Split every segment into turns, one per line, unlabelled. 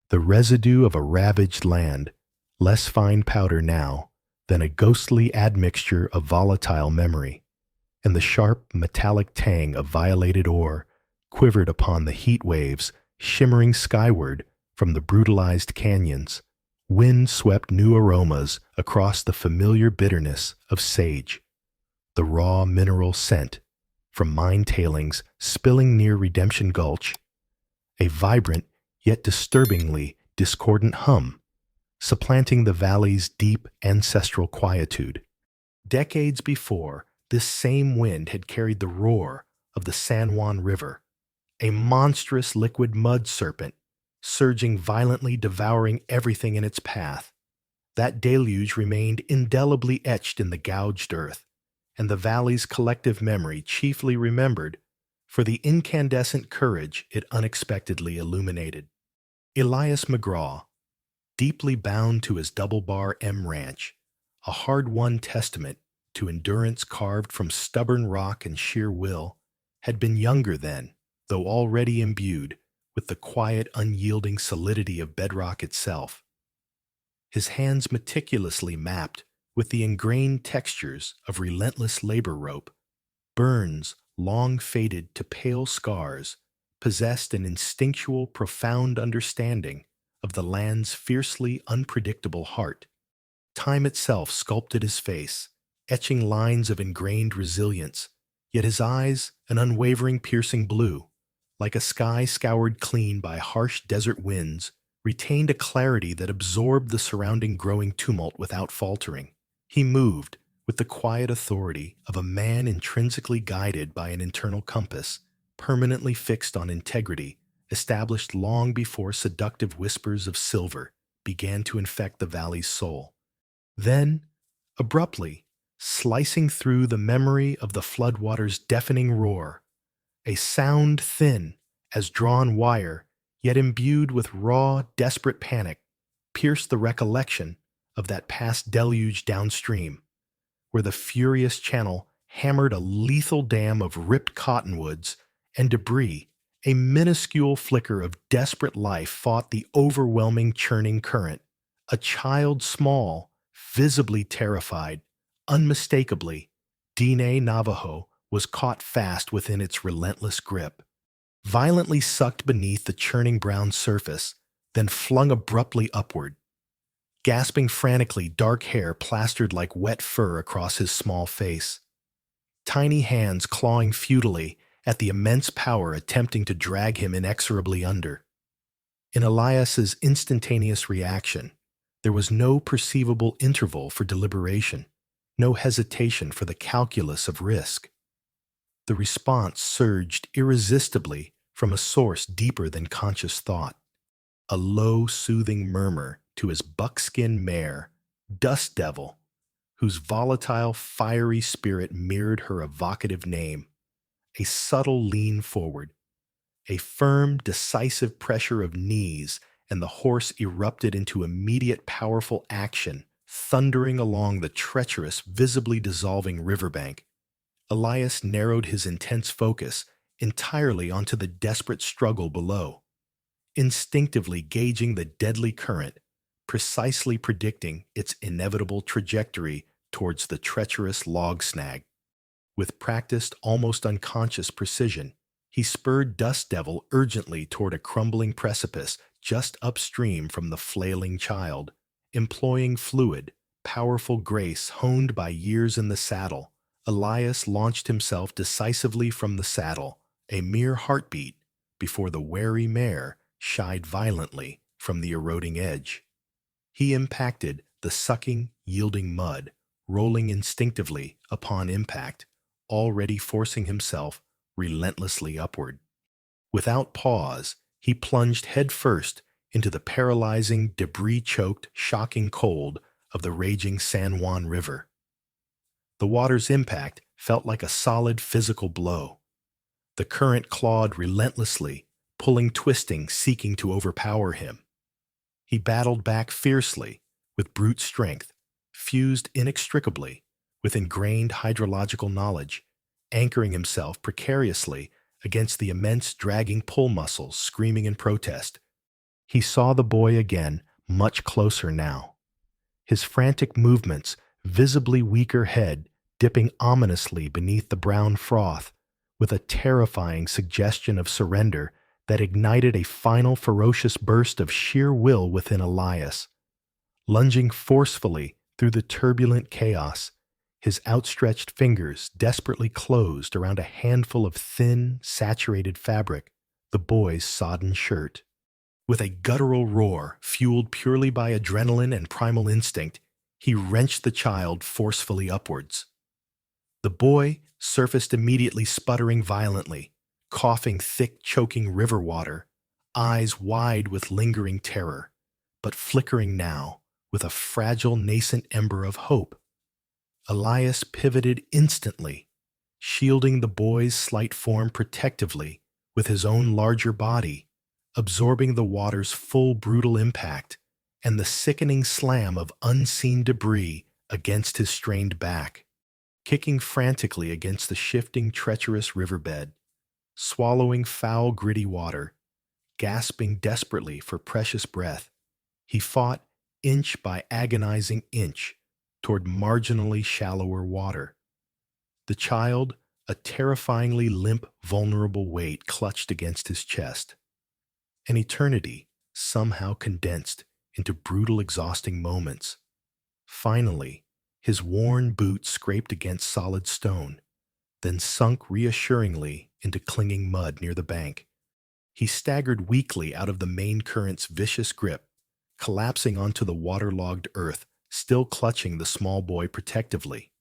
the residue of a ravaged land, less fine powder now than a ghostly admixture of volatile memory, and the sharp metallic tang of violated ore quivered upon the heat waves shimmering skyward from the brutalized canyons. Wind swept new aromas across the familiar bitterness of sage, the raw mineral scent from mine tailings spilling near Redemption Gulch, a vibrant yet disturbingly discordant hum, supplanting the valley's deep ancestral quietude. Decades before, this same wind had carried the roar of the San Juan River, a monstrous liquid mud serpent, surging violently, devouring everything in its path. That deluge remained indelibly etched in the gouged earth, and the valley's collective memory chiefly remembered for the incandescent courage it unexpectedly illuminated. Elias McGraw, deeply bound to his double-bar M ranch, a hard-won testament to endurance carved from stubborn rock and sheer will, had been younger then, though already imbued with the quiet, unyielding solidity of bedrock itself. His hands meticulously mapped with the ingrained textures of relentless labor rope, burns long faded to pale scars, possessed an instinctual, profound understanding of the land's fiercely unpredictable heart. Time itself sculpted his face, etching lines of ingrained resilience, yet his eyes an unwavering piercing blue, like a sky scoured clean by harsh desert winds, retained a clarity that absorbed the surrounding growing tumult without faltering. He moved with the quiet authority of a man intrinsically guided by an internal compass, permanently fixed on integrity, established long before seductive whispers of silver began to infect the valley's soul. Then, abruptly, slicing through the memory of the floodwater's deafening roar, a sound thin as drawn wire, yet imbued with raw, desperate panic, pierced the recollection of that past deluge downstream, where the furious channel hammered a lethal dam of ripped cottonwoods and debris. A minuscule flicker of desperate life fought the overwhelming churning current. A child small, visibly terrified, unmistakably, Dine Navajo was caught fast within its relentless grip, violently sucked beneath the churning brown surface, then flung abruptly upward. Gasping frantically, dark hair plastered like wet fur across his small face. Tiny hands clawing futilely at the immense power attempting to drag him inexorably under. In Elias's instantaneous reaction, there was no perceivable interval for deliberation, no hesitation for the calculus of risk. The response surged irresistibly from a source deeper than conscious thought, a low, soothing murmur to his buckskin mare, Dust Devil, whose volatile, fiery spirit mirrored her evocative name. A subtle lean forward, a firm, decisive pressure of knees, and the horse erupted into immediate, powerful action, thundering along the treacherous, visibly dissolving riverbank. Elias narrowed his intense focus entirely onto the desperate struggle below, instinctively gauging the deadly current, precisely predicting its inevitable trajectory towards the treacherous log snag. With practiced, almost unconscious precision, he spurred Dust Devil urgently toward a crumbling precipice just upstream from the flailing child, employing fluid, powerful grace honed by years in the saddle. Elias launched himself decisively from the saddle, a mere heartbeat before the wary mare shied violently from the eroding edge. He impacted the sucking, yielding mud, rolling instinctively upon impact, already forcing himself relentlessly upward. Without pause, he plunged headfirst into the paralyzing, debris-choked, shocking cold of the raging San Juan River. The water's impact felt like a solid physical blow. The current clawed relentlessly, pulling, twisting, seeking to overpower him. He battled back fiercely, with brute strength, fused inextricably with ingrained hydrological knowledge, anchoring himself precariously against the immense dragging pull muscles screaming in protest. He saw the boy again, much closer now. His frantic movements, visibly weaker head, dipping ominously beneath the brown froth, with a terrifying suggestion of surrender that ignited a final ferocious burst of sheer will within Elias. Lunging forcefully through the turbulent chaos, his outstretched fingers desperately closed around a handful of thin, saturated fabric, the boy's sodden shirt. With a guttural roar, fueled purely by adrenaline and primal instinct, he wrenched the child forcefully upwards. The boy surfaced immediately, sputtering violently, coughing thick, choking river water, eyes wide with lingering terror, but flickering now with a fragile, nascent ember of hope. Elias pivoted instantly, shielding the boy's slight form protectively with his own larger body, absorbing the water's full brutal impact and the sickening slam of unseen debris against his strained back. Kicking frantically against the shifting, treacherous riverbed, swallowing foul, gritty water, gasping desperately for precious breath, he fought inch by agonizing inch toward marginally shallower water. The child, a terrifyingly limp, vulnerable weight clutched against his chest. An eternity somehow condensed into brutal, exhausting moments. Finally, his worn boot scraped against solid stone, then sunk reassuringly into clinging mud near the bank. He staggered weakly out of the main current's vicious grip, collapsing onto the waterlogged earth, still clutching the small boy protectively.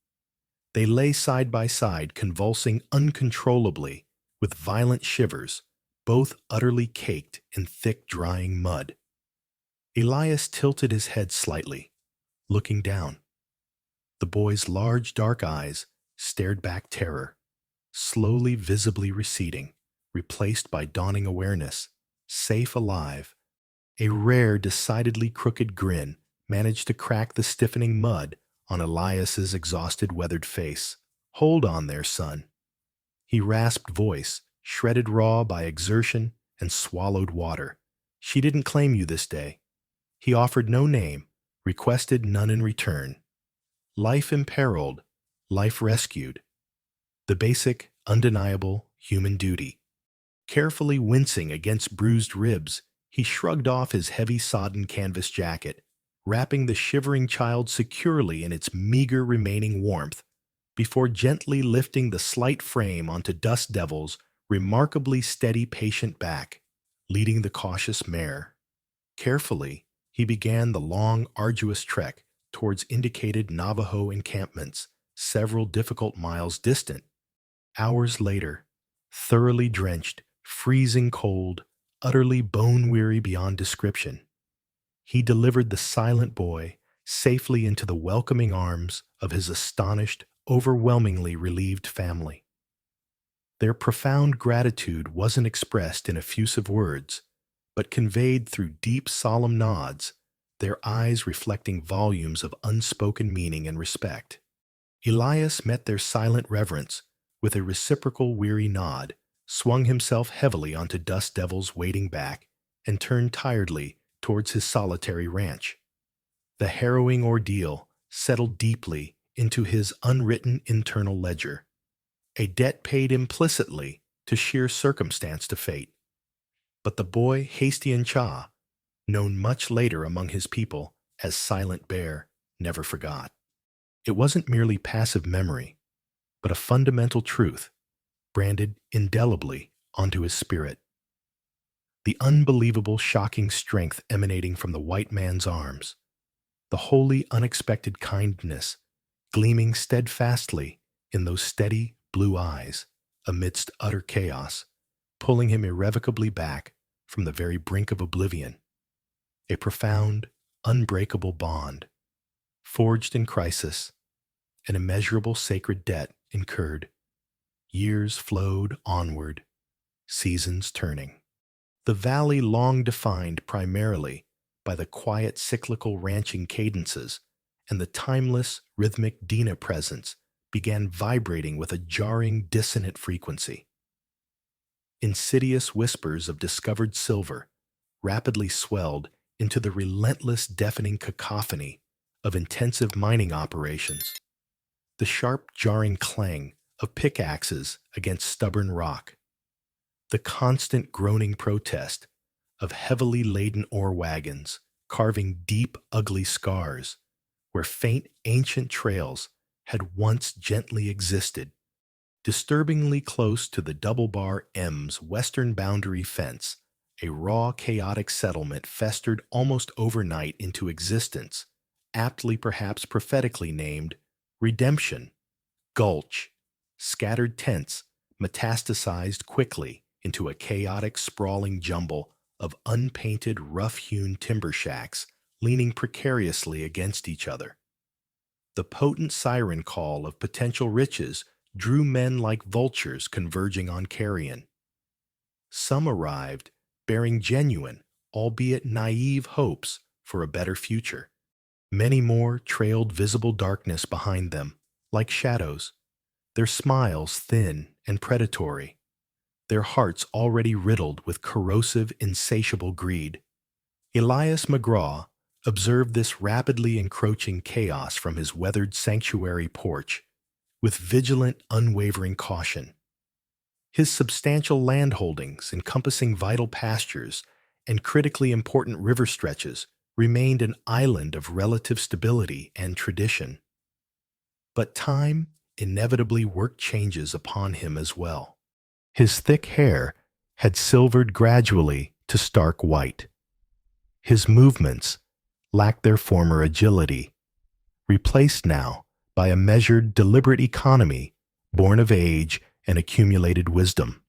They lay side by side, convulsing uncontrollably, with violent shivers, both utterly caked in thick, drying mud. Elias tilted his head slightly, looking down. The boy's large, dark eyes stared back terror, slowly, visibly receding, replaced by dawning awareness, safe, alive. A rare, decidedly crooked grin managed to crack the stiffening mud on Elias's exhausted, weathered face. "Hold on there, son." He rasped voice, shredded raw by exertion and swallowed water. "She didn't claim you this day." He offered no name, requested none in return. Life imperiled, life rescued. The basic, undeniable human duty. Carefully wincing against bruised ribs, he shrugged off his heavy sodden canvas jacket, wrapping the shivering child securely in its meager remaining warmth, before gently lifting the slight frame onto Dust Devil's remarkably steady, patient back, leading the cautious mare. Carefully, he began the long, arduous trek towards indicated Navajo encampments, several difficult miles distant. Hours later, thoroughly drenched, freezing cold, utterly bone-weary beyond description, he delivered the silent boy safely into the welcoming arms of his astonished, overwhelmingly relieved family. Their profound gratitude wasn't expressed in effusive words, but conveyed through deep, solemn nods, their eyes reflecting volumes of unspoken meaning and respect. Elias met their silent reverence with a reciprocal weary nod, swung himself heavily onto Dust Devil's waiting back, and turned tiredly towards his solitary ranch. The harrowing ordeal settled deeply into his unwritten internal ledger, a debt paid implicitly to sheer circumstance to fate. But the boy Hastian Cha, known much later among his people as Silent Bear, never forgot. It wasn't merely passive memory, but a fundamental truth, branded indelibly onto his spirit. The unbelievable, shocking strength emanating from the white man's arms, the wholly unexpected kindness gleaming steadfastly in those steady blue eyes amidst utter chaos, pulling him irrevocably back from the very brink of oblivion. A profound, unbreakable bond, forged in crisis, an immeasurable sacred debt incurred. Years flowed onward, seasons turning. The valley, long defined primarily by the quiet cyclical ranching cadences and the timeless rhythmic Dina presence, began vibrating with a jarring, dissonant frequency. Insidious whispers of discovered silver, rapidly swelled into the relentless, deafening cacophony of intensive mining operations. The sharp, jarring clang of pickaxes against stubborn rock, the constant groaning protest of heavily laden ore wagons carving deep, ugly scars where faint, ancient trails had once gently existed, disturbingly close to the Double Bar M's western boundary fence. A raw, chaotic settlement festered almost overnight into existence, aptly perhaps prophetically named Redemption. Gulch, scattered tents metastasized quickly into a chaotic, sprawling jumble of unpainted, rough-hewn timber shacks leaning precariously against each other. The potent siren call of potential riches drew men like vultures converging on carrion. Some arrived bearing genuine, albeit naive hopes for a better future. Many more trailed visible darkness behind them, like shadows, their smiles thin and predatory, their hearts already riddled with corrosive, insatiable greed. Elias McGraw observed this rapidly encroaching chaos from his weathered sanctuary porch with vigilant, unwavering caution. His substantial land holdings, encompassing vital pastures and critically important river stretches, remained an island of relative stability and tradition. But time inevitably worked changes upon him as well. His thick hair had silvered gradually to stark white. His movements lacked their former agility, replaced now by a measured, deliberate economy born of age and accumulated wisdom.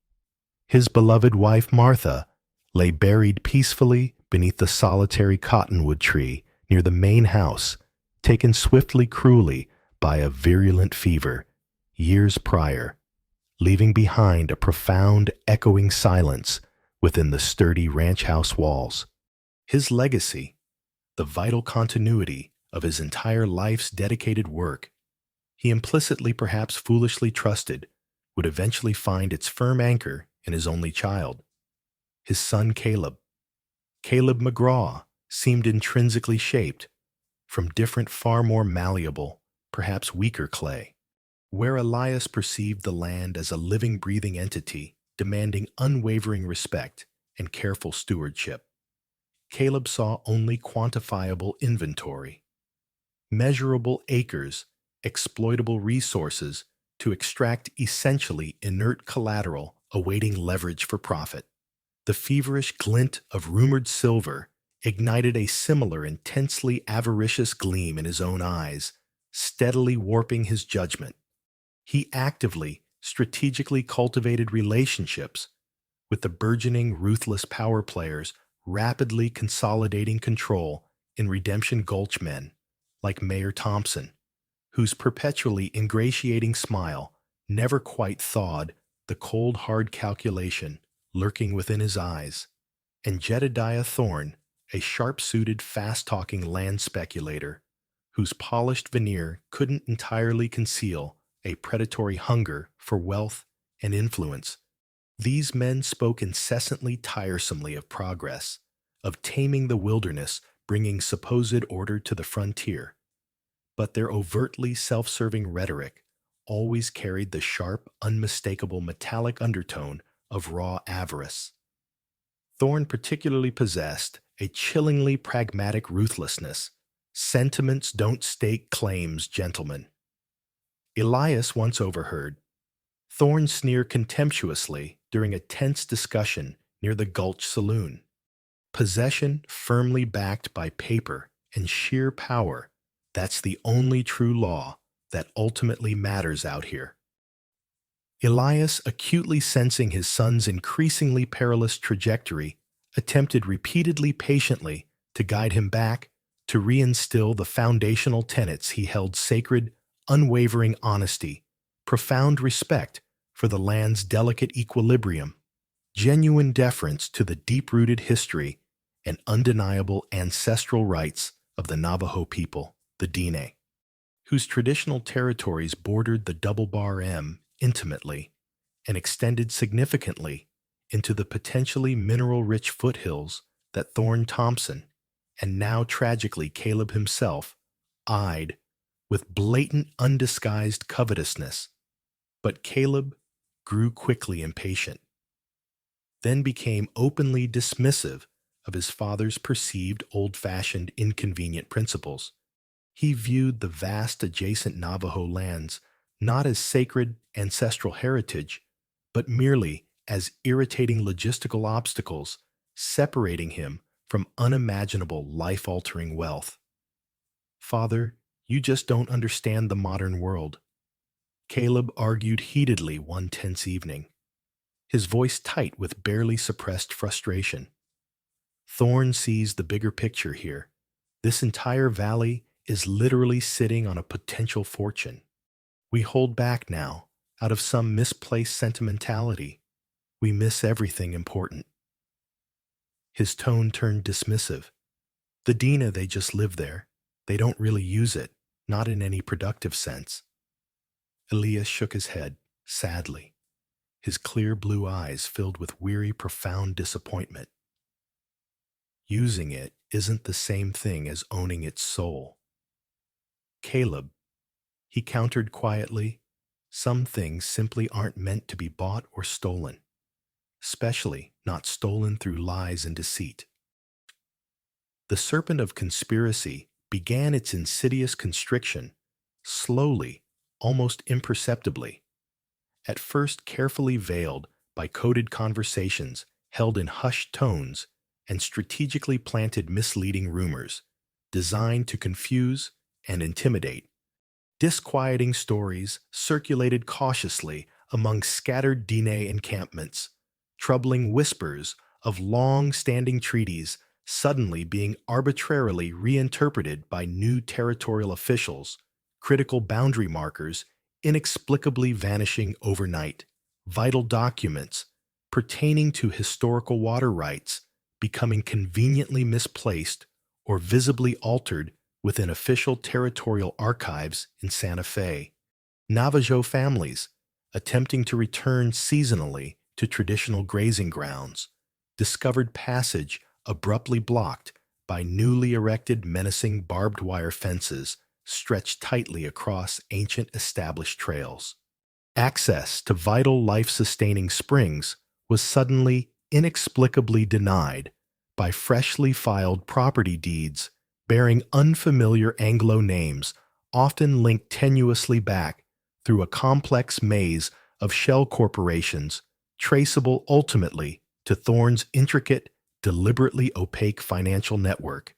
His beloved wife Martha lay buried peacefully beneath the solitary cottonwood tree near the main house, taken swiftly, cruelly by a virulent fever years prior, leaving behind a profound, echoing silence within the sturdy ranch house walls. His legacy, the vital continuity of his entire life's dedicated work, he implicitly, perhaps foolishly trusted, would eventually find its firm anchor in his only child, his son Caleb. Caleb McGraw seemed intrinsically shaped from different, far more malleable, perhaps weaker clay. Where Elias perceived the land as a living, breathing entity demanding unwavering respect and careful stewardship, Caleb saw only quantifiable inventory, measurable acres, exploitable resources to extract essentially inert collateral awaiting leverage for profit. The feverish glint of rumored silver ignited a similar intensely avaricious gleam in his own eyes, steadily warping his judgment. He actively, strategically cultivated relationships with the burgeoning, ruthless power players rapidly consolidating control in Redemption Gulch men like Mayor Thompson, whose perpetually ingratiating smile never quite thawed the cold, hard calculation lurking within his eyes, and Jedediah Thorne, a sharp-suited, fast-talking land speculator whose polished veneer couldn't entirely conceal a predatory hunger for wealth and influence. These men spoke incessantly, tiresomely of progress, of taming the wilderness, bringing supposed order to the frontier. But their overtly self-serving rhetoric always carried the sharp, unmistakable metallic undertone of raw avarice. Thorne particularly possessed a chillingly pragmatic ruthlessness. Sentiments don't stake claims, gentlemen. Elias once overheard Thorne sneer contemptuously during a tense discussion near the Gulch Saloon. Possession firmly backed by paper and sheer power, that's the only true law that ultimately matters out here. Elias, acutely sensing his son's increasingly perilous trajectory, attempted repeatedly, patiently, to guide him back, to reinstill the foundational tenets he held sacred: unwavering honesty, profound respect for the land's delicate equilibrium, genuine deference to the deep-rooted history and undeniable ancestral rights of the Navajo people, the Dine, whose traditional territories bordered the Double Bar M intimately and extended significantly into the potentially mineral-rich foothills that Thorne Thompson, and now tragically Caleb himself, eyed with blatant, undisguised covetousness. But Caleb grew quickly impatient, then became openly dismissive of his father's perceived old-fashioned, inconvenient principles. He viewed the vast adjacent Navajo lands not as sacred ancestral heritage, but merely as irritating logistical obstacles separating him from unimaginable life-altering wealth. "Father, you just don't understand the modern world," Caleb argued heatedly one tense evening, his voice tight with barely suppressed frustration. "Thorne sees the bigger picture here. This entire valley is literally sitting on a potential fortune. We hold back now, out of some misplaced sentimentality. We miss everything important." His tone turned dismissive. "The Dina, they just live there. They don't really use it, not in any productive sense." Elias shook his head, sadly, his clear blue eyes filled with weary, profound disappointment. "Using it isn't the same thing as owning its soul." "Caleb," he countered quietly, "some things simply aren't meant to be bought or stolen, especially not stolen through lies and deceit." The serpent of conspiracy began its insidious constriction, slowly, almost imperceptibly, at first carefully veiled by coded conversations held in hushed tones and strategically planted misleading rumors designed to confuse and intimidate. Disquieting stories circulated cautiously among scattered Diné encampments, troubling whispers of long-standing treaties suddenly being arbitrarily reinterpreted by new territorial officials, critical boundary markers inexplicably vanishing overnight, vital documents pertaining to historical water rights becoming conveniently misplaced or visibly altered within official territorial archives in Santa Fe. Navajo families, attempting to return seasonally to traditional grazing grounds, discovered passage abruptly blocked by newly erected menacing barbed wire fences stretched tightly across ancient established trails. Access to vital life-sustaining springs was suddenly inexplicably denied by freshly filed property deeds bearing unfamiliar Anglo names, often linked tenuously back through a complex maze of shell corporations traceable ultimately to Thorne's intricate, deliberately opaque financial network.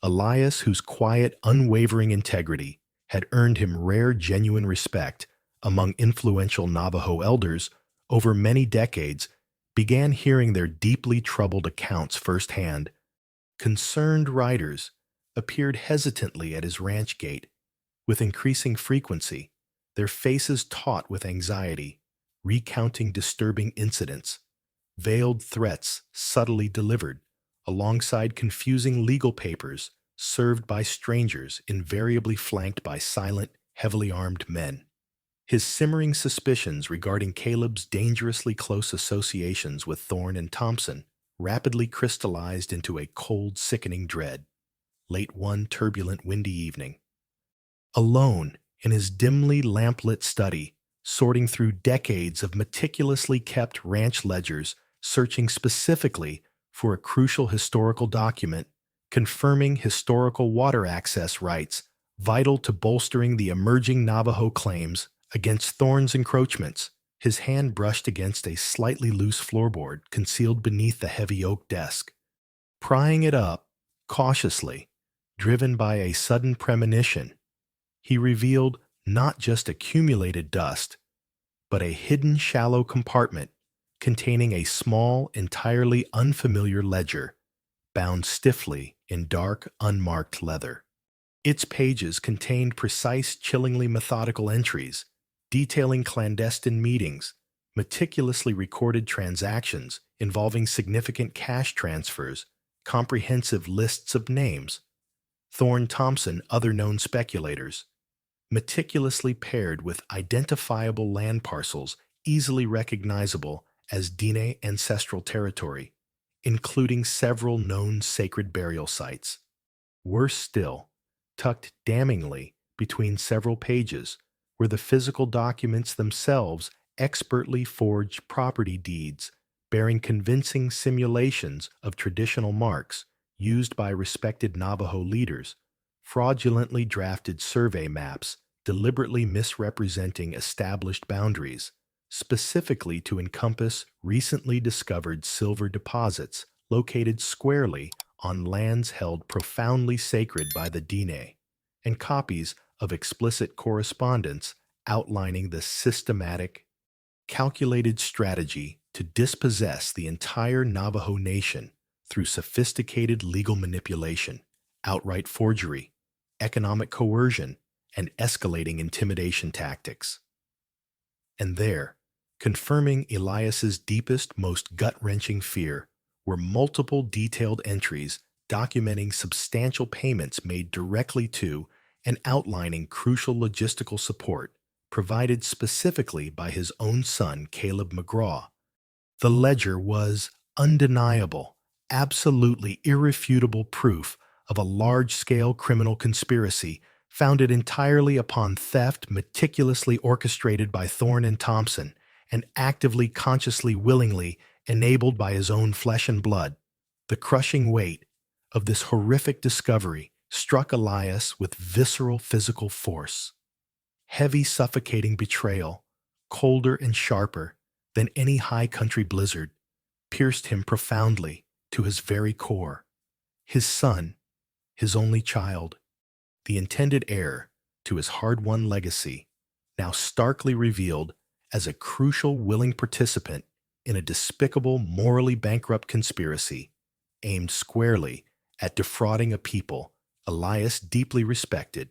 Elias, whose quiet, unwavering integrity had earned him rare, genuine respect among influential Navajo elders over many decades, began hearing their deeply troubled accounts firsthand. Concerned writers appeared hesitantly at his ranch gate, with increasing frequency, their faces taut with anxiety, recounting disturbing incidents, veiled threats subtly delivered, alongside confusing legal papers served by strangers invariably flanked by silent, heavily armed men. His simmering suspicions regarding Caleb's dangerously close associations with Thorne and Thompson rapidly crystallized into a cold, sickening dread. Late one turbulent, windy evening, alone in his dimly lamplit study, sorting through decades of meticulously kept ranch ledgers, searching specifically for a crucial historical document confirming historical water access rights vital to bolstering the emerging Navajo claims against Thorne's encroachments, his hand brushed against a slightly loose floorboard concealed beneath the heavy oak desk. Prying it up, cautiously, driven by a sudden premonition, he revealed not just accumulated dust, but a hidden shallow compartment containing a small, entirely unfamiliar ledger, bound stiffly in dark, unmarked leather. Its pages contained precise, chillingly methodical entries, detailing clandestine meetings, meticulously recorded transactions involving significant cash transfers, comprehensive lists of names, Thorne Thompson, other known speculators, meticulously paired with identifiable land parcels easily recognizable as Diné ancestral territory, including several known sacred burial sites. Worse still, tucked damningly between several pages were the physical documents themselves, expertly forged property deeds bearing convincing simulations of traditional marks used by respected Navajo leaders, fraudulently drafted survey maps deliberately misrepresenting established boundaries, specifically to encompass recently discovered silver deposits located squarely on lands held profoundly sacred by the Dine, and copies of explicit correspondence outlining the systematic, calculated strategy to dispossess the entire Navajo nation through sophisticated legal manipulation, outright forgery, economic coercion, and escalating intimidation tactics. And there, confirming Elias's deepest, most gut-wrenching fear, were multiple detailed entries documenting substantial payments made directly to and outlining crucial logistical support provided specifically by his own son, Caleb McGraw. The ledger was undeniable, absolutely irrefutable proof of a large-scale criminal conspiracy founded entirely upon theft meticulously orchestrated by Thorne and Thompson and actively, consciously, willingly enabled by his own flesh and blood. The crushing weight of this horrific discovery struck Elias with visceral physical force. Heavy, suffocating betrayal, colder and sharper than any high country blizzard, pierced him profoundly to his very core. His son, his only child, the intended heir to his hard-won legacy, now starkly revealed as a crucial, willing participant in a despicable, morally bankrupt conspiracy aimed squarely at defrauding a people Elias deeply respected,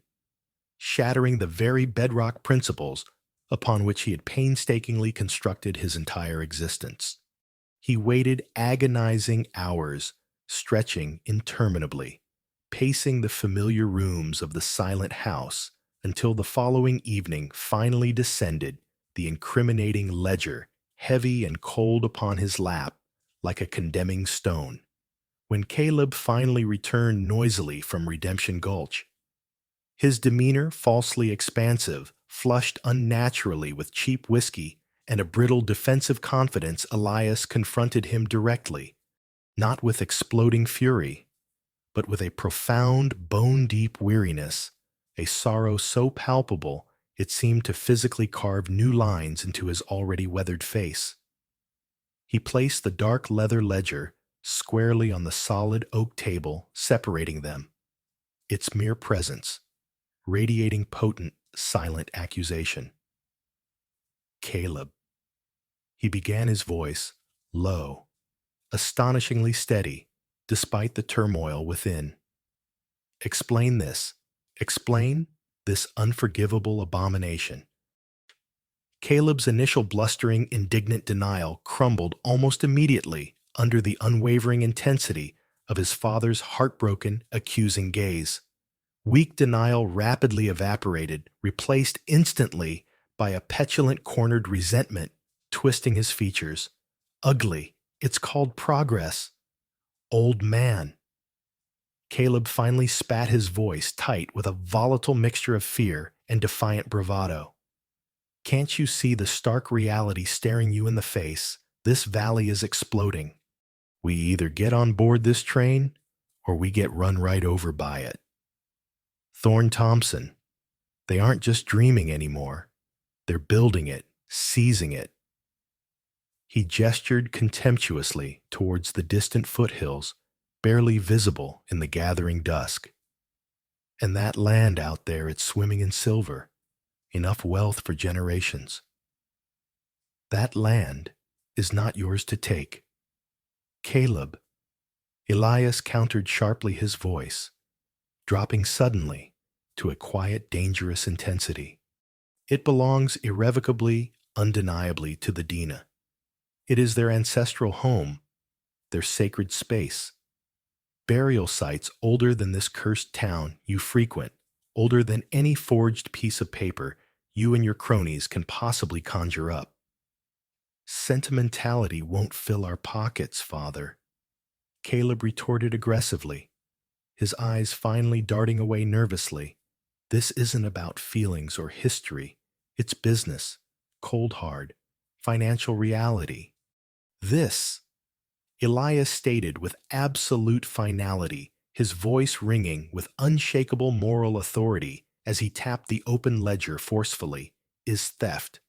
shattering the very bedrock principles upon which he had painstakingly constructed his entire existence. He waited agonizing hours, stretching interminably, pacing the familiar rooms of the silent house until the following evening finally descended the incriminating ledger, heavy and cold upon his lap like a condemning stone. When Caleb finally returned noisily from Redemption Gulch, his demeanor falsely expansive, flushed unnaturally with cheap whiskey and a brittle defensive confidence, Elias confronted him directly, not with exploding fury, but with a profound, bone-deep weariness, a sorrow so palpable it seemed to physically carve new lines into his already weathered face. He placed the dark leather ledger squarely on the solid oak table separating them, its mere presence radiating potent, silent accusation. Caleb. He began, his voice low, astonishingly steady, despite the turmoil within. Explain this. Explain this unforgivable abomination. Caleb's initial blustering, indignant denial crumbled almost immediately under the unwavering intensity of his father's heartbroken, accusing gaze. Weak denial rapidly evaporated, replaced instantly by a petulant, cornered resentment twisting his features. Ugly. It's called progress. Old man. Caleb finally spat his voice tight with a volatile mixture of fear and defiant bravado. Can't you see the stark reality staring you in the face? This valley is exploding. We either get on board this train or we get run right over by it. Thorne Thompson. They aren't just dreaming anymore. They're building it, seizing it. He gestured contemptuously towards the distant foothills, barely visible in the gathering dusk. And that land out there, it's swimming in silver, enough wealth for generations. That land is not yours to take. Caleb. Elias countered sharply, his voice dropping suddenly to a quiet, dangerous intensity. It belongs irrevocably, undeniably to the Dina. It is their ancestral home, their sacred space. Burial sites older than this cursed town you frequent, older than any forged piece of paper you and your cronies can possibly conjure up. Sentimentality won't fill our pockets, Father. Caleb retorted aggressively, his eyes finally darting away nervously. This isn't about feelings or history. It's business, cold hard, financial reality. This, Elias stated with absolute finality, his voice ringing with unshakable moral authority as he tapped the open ledger forcefully, is theft.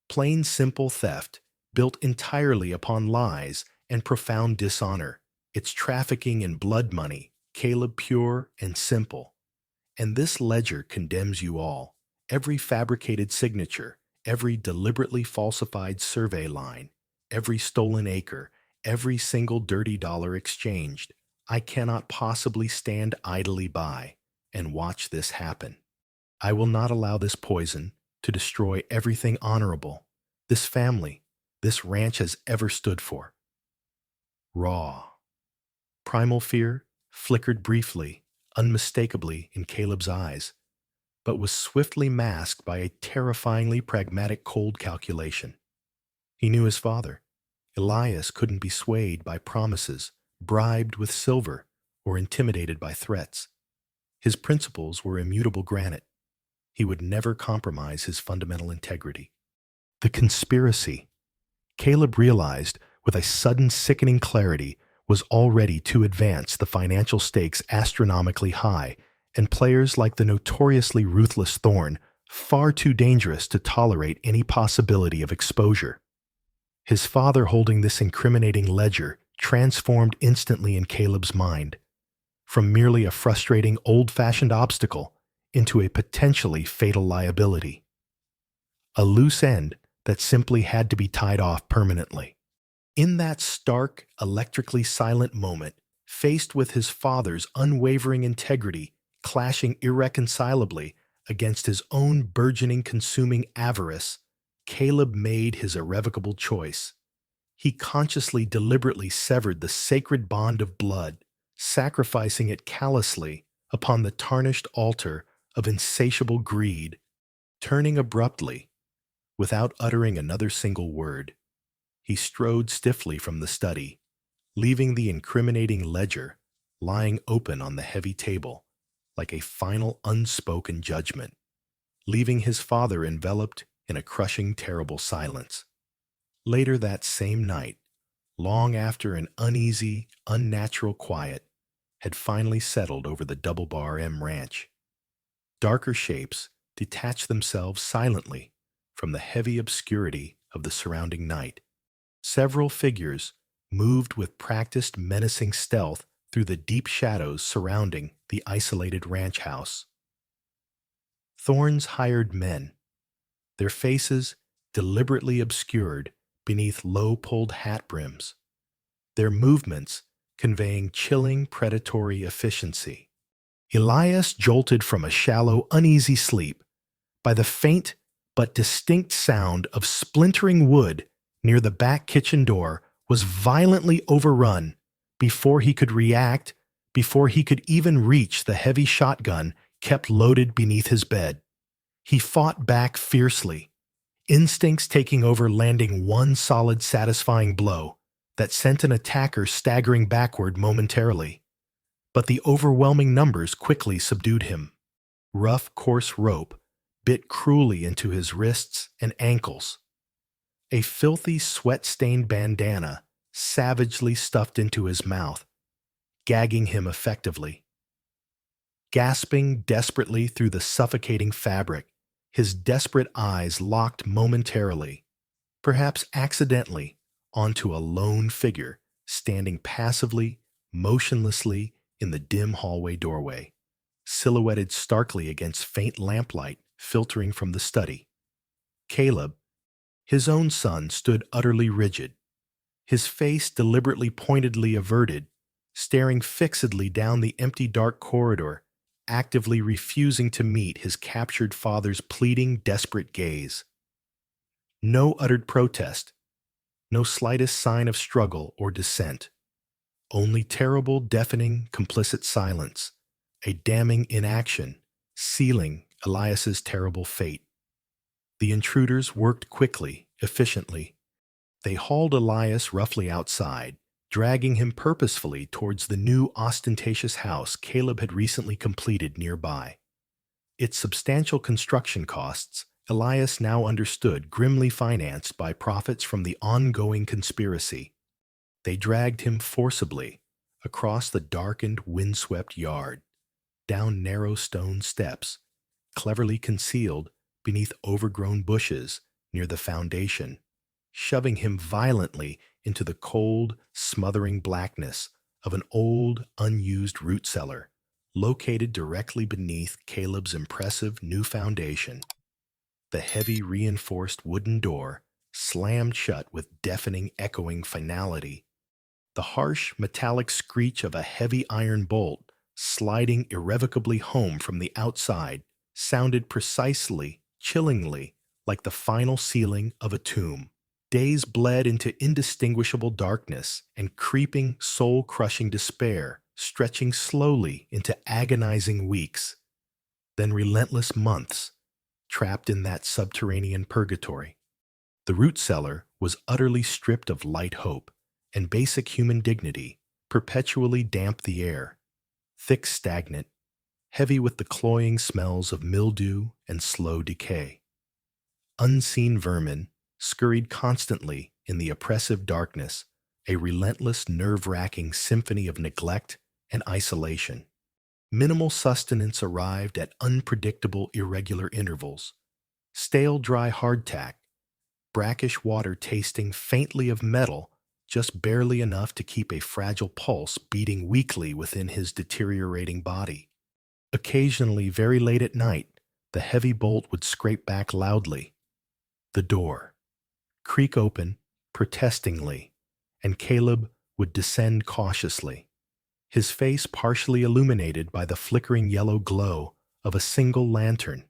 Plain simple theft, built entirely upon lies and profound dishonor. It's trafficking in blood money, Caleb, pure and simple. And this ledger condemns you all. Every fabricated signature, every deliberately falsified survey line, every stolen acre, every single dirty dollar exchanged. I cannot possibly stand idly by and watch this happen. I will not allow this poison to destroy everything honorable this family, this ranch has ever stood for. Raw. Primal fear flickered briefly, unmistakably in Caleb's eyes, but was swiftly masked by a terrifyingly pragmatic cold calculation. He knew his father. Elias couldn't be swayed by promises, bribed with silver, or intimidated by threats. His principles were immutable granite. He would never compromise his fundamental integrity. The conspiracy, Caleb realized with a sudden sickening clarity, was already too advanced, the financial stakes astronomically high, and players like the notoriously ruthless Thorne far too dangerous to tolerate any possibility of exposure. His father holding this incriminating ledger transformed instantly in Caleb's mind, from merely a frustrating old-fashioned obstacle into a potentially fatal liability. A loose end that simply had to be tied off permanently. In that stark, electrically silent moment, faced with his father's unwavering integrity clashing irreconcilably against his own burgeoning consuming avarice, Caleb made his irrevocable choice. He consciously, deliberately severed the sacred bond of blood, sacrificing it callously upon the tarnished altar of insatiable greed. Turning abruptly, without uttering another single word, he strode stiffly from the study, leaving the incriminating ledger lying open on the heavy table like a final unspoken judgment, leaving his father enveloped in a crushing, terrible silence. Later that same night, long after an uneasy, unnatural quiet had finally settled over the Double Bar M Ranch, darker shapes detached themselves silently from the heavy obscurity of the surrounding night. Several figures moved with practiced, menacing stealth through the deep shadows surrounding the isolated ranch house. Thorne's hired men, their faces deliberately obscured beneath low-pulled hat brims, their movements conveying chilling predatory efficiency. Elias jolted from a shallow, uneasy sleep by the faint but distinct sound of splintering wood near the back kitchen door was violently overrun before he could react, before he could even reach the heavy shotgun kept loaded beneath his bed. He fought back fiercely, instincts taking over, landing one solid, satisfying blow that sent an attacker staggering backward momentarily. But the overwhelming numbers quickly subdued him. Rough, coarse rope bit cruelly into his wrists and ankles. A filthy, sweat-stained bandana savagely stuffed into his mouth, gagging him effectively. Gasping desperately through the suffocating fabric, his desperate eyes locked momentarily, perhaps accidentally, onto a lone figure standing passively, motionlessly in the dim hallway doorway, silhouetted starkly against faint lamplight filtering from the study. Caleb, his own son, stood utterly rigid, his face deliberately pointedly averted, staring fixedly down the empty dark corridor, actively refusing to meet his captured father's pleading, desperate gaze. No uttered protest, no slightest sign of struggle or dissent, only terrible, deafening, complicit silence, a damning inaction, sealing Elias's terrible fate. The intruders worked quickly, efficiently. They hauled Elias roughly outside, dragging him purposefully towards the new ostentatious house Caleb had recently completed nearby. Its substantial construction costs, Elias now understood, grimly financed by profits from the ongoing conspiracy. They dragged him forcibly across the darkened, windswept yard, down narrow stone steps, cleverly concealed beneath overgrown bushes near the foundation, shoving him violently into the cold, smothering blackness of an old, unused root cellar located directly beneath Caleb's impressive new foundation. The heavy, reinforced wooden door slammed shut with deafening, echoing finality. The harsh, metallic screech of a heavy iron bolt sliding irrevocably home from the outside sounded precisely, chillingly, like the final sealing of a tomb. Days bled into indistinguishable darkness and creeping, soul-crushing despair, stretching slowly into agonizing weeks. Then relentless months, trapped in that subterranean purgatory. The root cellar was utterly stripped of light hope, and basic human dignity perpetually damped the air, thick, stagnant, heavy with the cloying smells of mildew and slow decay. Unseen vermin scurried constantly in the oppressive darkness, a relentless, nerve-wracking symphony of neglect and isolation. Minimal sustenance arrived at unpredictable, irregular intervals. Stale, dry hardtack, brackish water tasting faintly of metal, just barely enough to keep a fragile pulse beating weakly within his deteriorating body. Occasionally, very late at night, the heavy bolt would scrape back loudly. The door creak open, protestingly, and Caleb would descend cautiously, his face partially illuminated by the flickering yellow glow of a single lantern,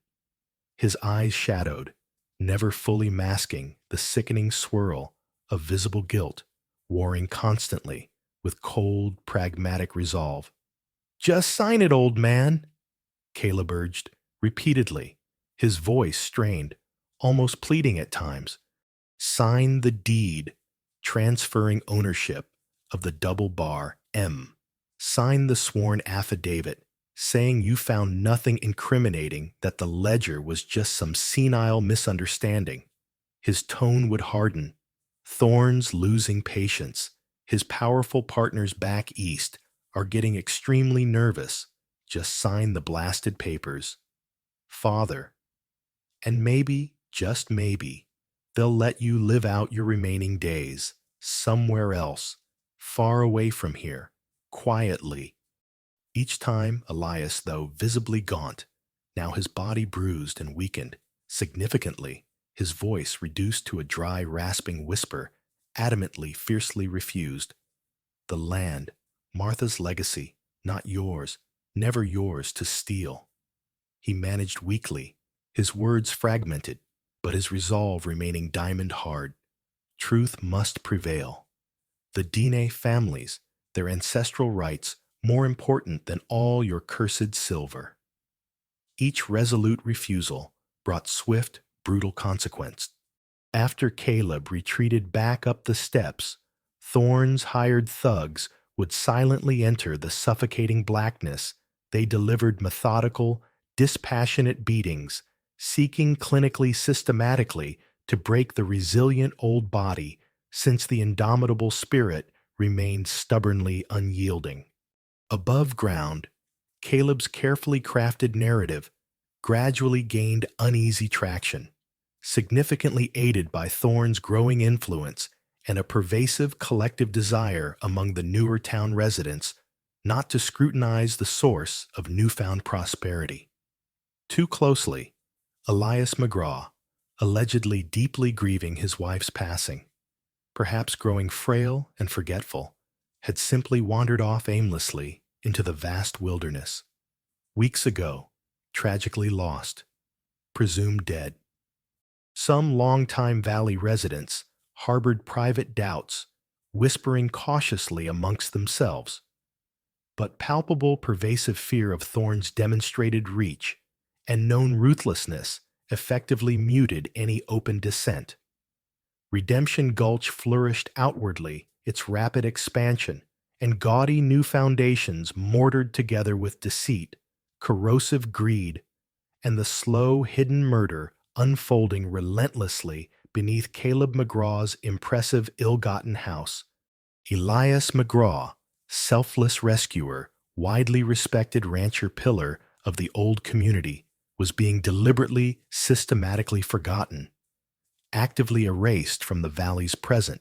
his eyes shadowed, never fully masking the sickening swirl of visible guilt, warring constantly with cold, pragmatic resolve. "Just sign it, old man," Caleb urged, repeatedly, his voice strained, almost pleading at times. "Sign the deed, transferring ownership of the double bar M. Sign the sworn affidavit, saying you found nothing incriminating, that the ledger was just some senile misunderstanding." His tone would harden. Thorne's losing patience. His powerful partners back east are getting extremely nervous. Just sign the blasted papers. Father. And maybe, just maybe, they'll let you live out your remaining days somewhere else, far away from here, quietly. Each time, Elias, though visibly gaunt, now his body bruised and weakened, significantly, his voice reduced to a dry, rasping whisper, adamantly, fiercely refused. The land, Martha's legacy, not yours, never yours to steal. He managed weakly, his words fragmented, but his resolve remaining diamond hard. Truth must prevail. The Dine families, their ancestral rights, more important than all your cursed silver. Each resolute refusal brought swift, brutal consequence. After Caleb retreated back up the steps, Thorne's hired thugs would silently enter the suffocating blackness. They delivered methodical, dispassionate beatings, seeking clinically systematically to break the resilient old body, since the indomitable spirit remained stubbornly unyielding. Above ground, Caleb's carefully crafted narrative gradually gained uneasy traction, significantly aided by Thorne's growing influence and a pervasive collective desire among the newer town residents not to scrutinize the source of newfound prosperity. Too closely, Elias McGraw, allegedly deeply grieving his wife's passing, perhaps growing frail and forgetful, had simply wandered off aimlessly into the vast wilderness. Weeks ago, tragically lost, presumed dead. Some longtime valley residents harbored private doubts, whispering cautiously amongst themselves. But palpable, pervasive fear of Thorne's demonstrated reach and known ruthlessness effectively muted any open dissent. Redemption Gulch flourished outwardly its rapid expansion, and gaudy new foundations mortared together with deceit, corrosive greed, and the slow, hidden murder unfolding relentlessly beneath Caleb McGraw's impressive ill-gotten house. Elias McGraw, selfless rescuer, widely respected rancher pillar of the old community, was being deliberately, systematically forgotten, actively erased from the valley's present,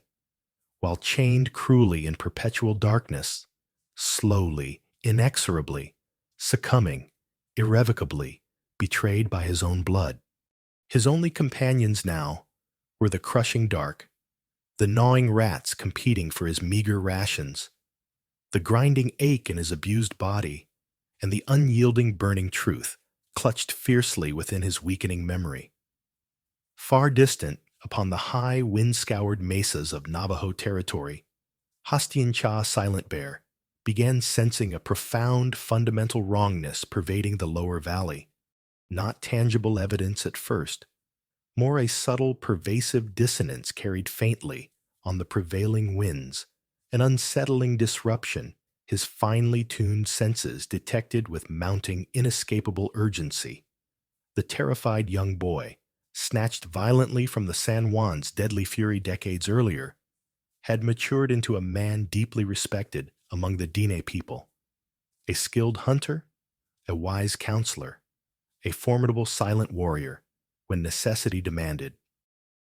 while chained cruelly in perpetual darkness, slowly, inexorably, succumbing, irrevocably, betrayed by his own blood. His only companions now were the crushing dark, the gnawing rats competing for his meager rations, the grinding ache in his abused body, and the unyielding burning truth clutched fiercely within his weakening memory. Far distant, upon the high, wind-scoured mesas of Navajo territory, Hastian Silent Bear began sensing a profound, fundamental wrongness pervading the lower valley. Not tangible evidence at first, more a subtle, pervasive dissonance carried faintly on the prevailing winds, an unsettling disruption his finely tuned senses detected with mounting, inescapable urgency. The terrified young boy, snatched violently from the San Juan's deadly fury decades earlier, had matured into a man deeply respected among the Diné people, a skilled hunter, a wise counselor, a formidable silent warrior when necessity demanded.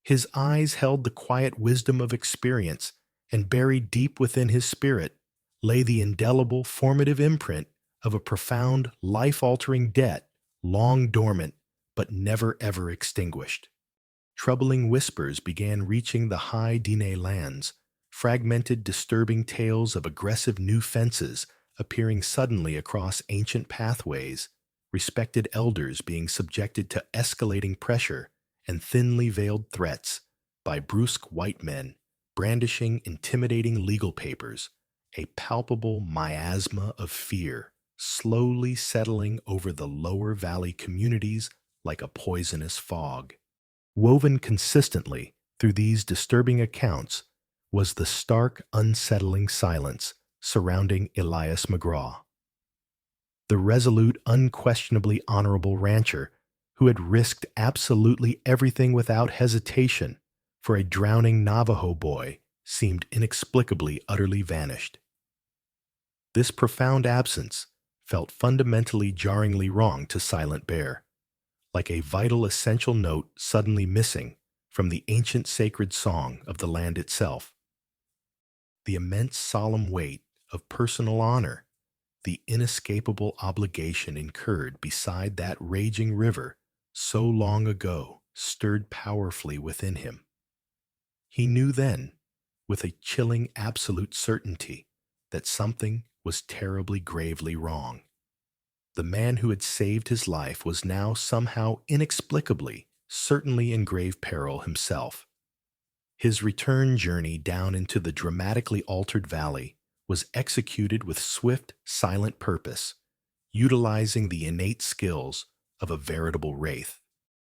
His eyes held the quiet wisdom of experience, and buried deep within his spirit lay the indelible, formative imprint of a profound, life-altering debt, long dormant, but never ever extinguished. Troubling whispers began reaching the high Diné lands, fragmented, disturbing tales of aggressive new fences appearing suddenly across ancient pathways, respected elders being subjected to escalating pressure and thinly veiled threats by brusque white men brandishing intimidating legal papers, a palpable miasma of fear slowly settling over the lower valley communities like a poisonous fog. Woven consistently through these disturbing accounts was the stark, unsettling silence surrounding Elias McGraw, the resolute, unquestionably honorable rancher who had risked absolutely everything without hesitation for a drowning Navajo boy seemed inexplicably utterly vanished. This profound absence felt fundamentally jarringly wrong to Silent Bear, like a vital essential note suddenly missing from the ancient sacred song of the land itself. The immense solemn weight of personal honor, the inescapable obligation incurred beside that raging river so long ago, stirred powerfully within him. He knew then, with a chilling absolute certainty, that something was terribly gravely wrong. The man who had saved his life was now somehow inexplicably, certainly in grave peril himself. His return journey down into the dramatically altered valley was executed with swift, silent purpose, utilizing the innate skills of a veritable wraith.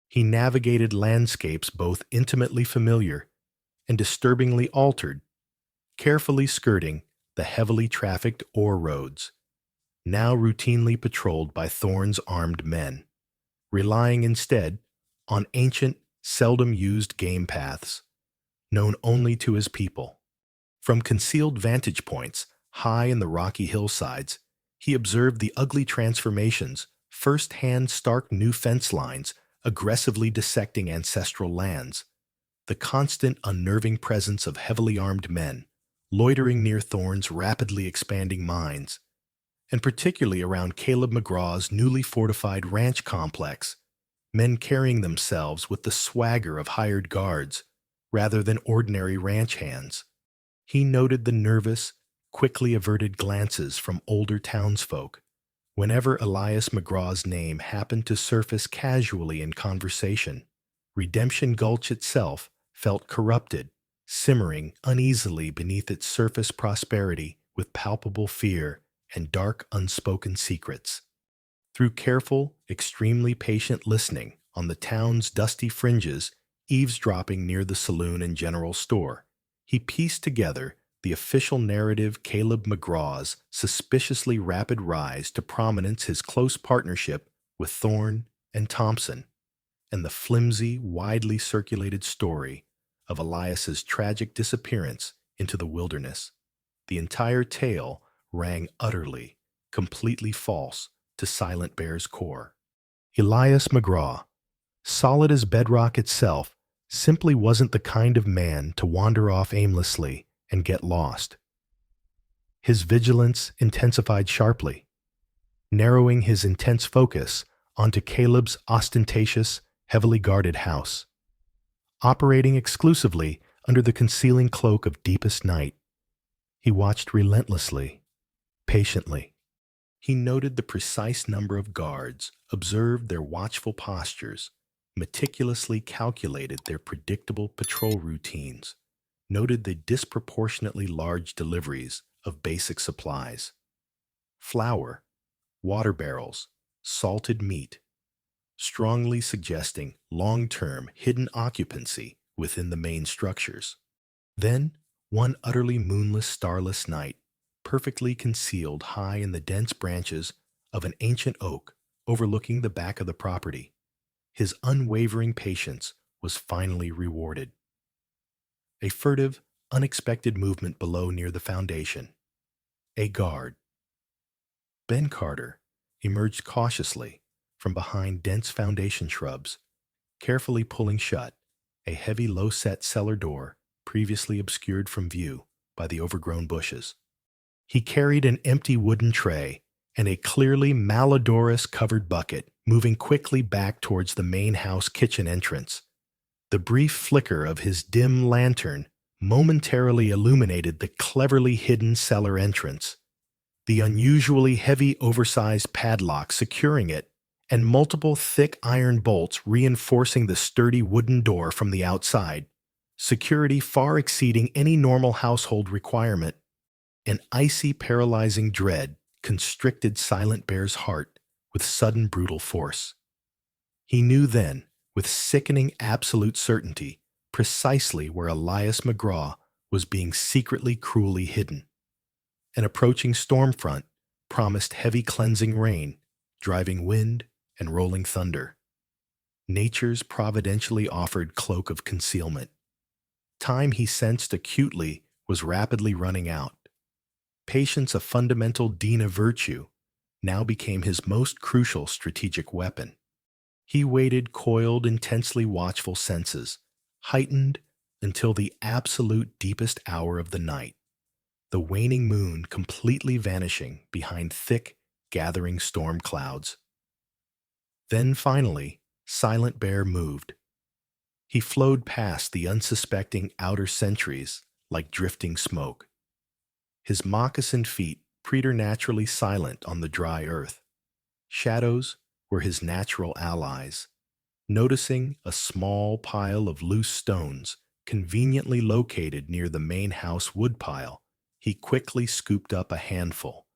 He navigated landscapes both intimately familiar and disturbingly altered, carefully skirting the heavily trafficked ore roads, now routinely patrolled by Thorne's armed men, relying instead on ancient, seldom used game paths, known only to his people. From concealed vantage points high in the rocky hillsides, he observed the ugly transformations, first-hand stark new fence lines aggressively dissecting ancestral lands, the constant unnerving presence of heavily armed men loitering near Thorne's rapidly expanding mines, and particularly around Caleb McGraw's newly fortified ranch complex, men carrying themselves with the swagger of hired guards rather than ordinary ranch hands. He noted the nervous, quickly averted glances from older townsfolk whenever Elias McGraw's name happened to surface casually in conversation. Redemption Gulch itself felt corrupted, simmering uneasily beneath its surface prosperity with palpable fear and dark unspoken secrets. Through careful, extremely patient listening on the town's dusty fringes, eavesdropping near the saloon and general store, he pieced together the official narrative Caleb McGraw's suspiciously rapid rise to prominence, his close partnership with Thorne and Thompson, and the flimsy, widely circulated story of Elias's tragic disappearance into the wilderness. The entire tale rang utterly, completely false to Silent Bear's core. Elias McGraw, solid as bedrock itself, simply wasn't the kind of man to wander off aimlessly and get lost. His vigilance intensified sharply, narrowing his intense focus onto Caleb's ostentatious, heavily guarded house. Operating exclusively under the concealing cloak of deepest night, he watched relentlessly, patiently. He noted the precise number of guards, observed their watchful postures, meticulously calculated their predictable patrol routines, noted the disproportionately large deliveries of basic supplies: flour, water barrels, salted meat, strongly suggesting long-term hidden occupancy within the main structures. Then, one utterly moonless, starless night, perfectly concealed high in the dense branches of an ancient oak overlooking the back of the property, his unwavering patience was finally rewarded. A furtive, unexpected movement below near the foundation. A guard. Ben Carter emerged cautiously from behind dense foundation shrubs, carefully pulling shut a heavy, low-set cellar door previously obscured from view by the overgrown bushes. He carried an empty wooden tray and a clearly malodorous covered bucket, moving quickly back towards the main house kitchen entrance. The brief flicker of his dim lantern momentarily illuminated the cleverly hidden cellar entrance, the unusually heavy, oversized padlock securing it, and multiple thick iron bolts reinforcing the sturdy wooden door from the outside, security far exceeding any normal household requirement. An icy, paralyzing dread constricted Silent Bear's heart with sudden, brutal force. He knew then, with sickening absolute certainty, precisely where Elias McGraw was being secretly, cruelly hidden. An approaching storm front promised heavy cleansing rain, driving wind, and rolling thunder. Nature's providentially offered cloak of concealment. Time, he sensed acutely, was rapidly running out. Patience, a fundamental Dina virtue, now became his most crucial strategic weapon. He waited, coiled, intensely watchful senses, heightened until the absolute deepest hour of the night, the waning moon completely vanishing behind thick, gathering storm clouds. Then finally, Silent Bear moved. He flowed past the unsuspecting outer sentries like drifting smoke, his moccasined feet preternaturally silent on the dry earth. Shadows were his natural allies. Noticing a small pile of loose stones conveniently located near the main house woodpile, he quickly scooped up a handful.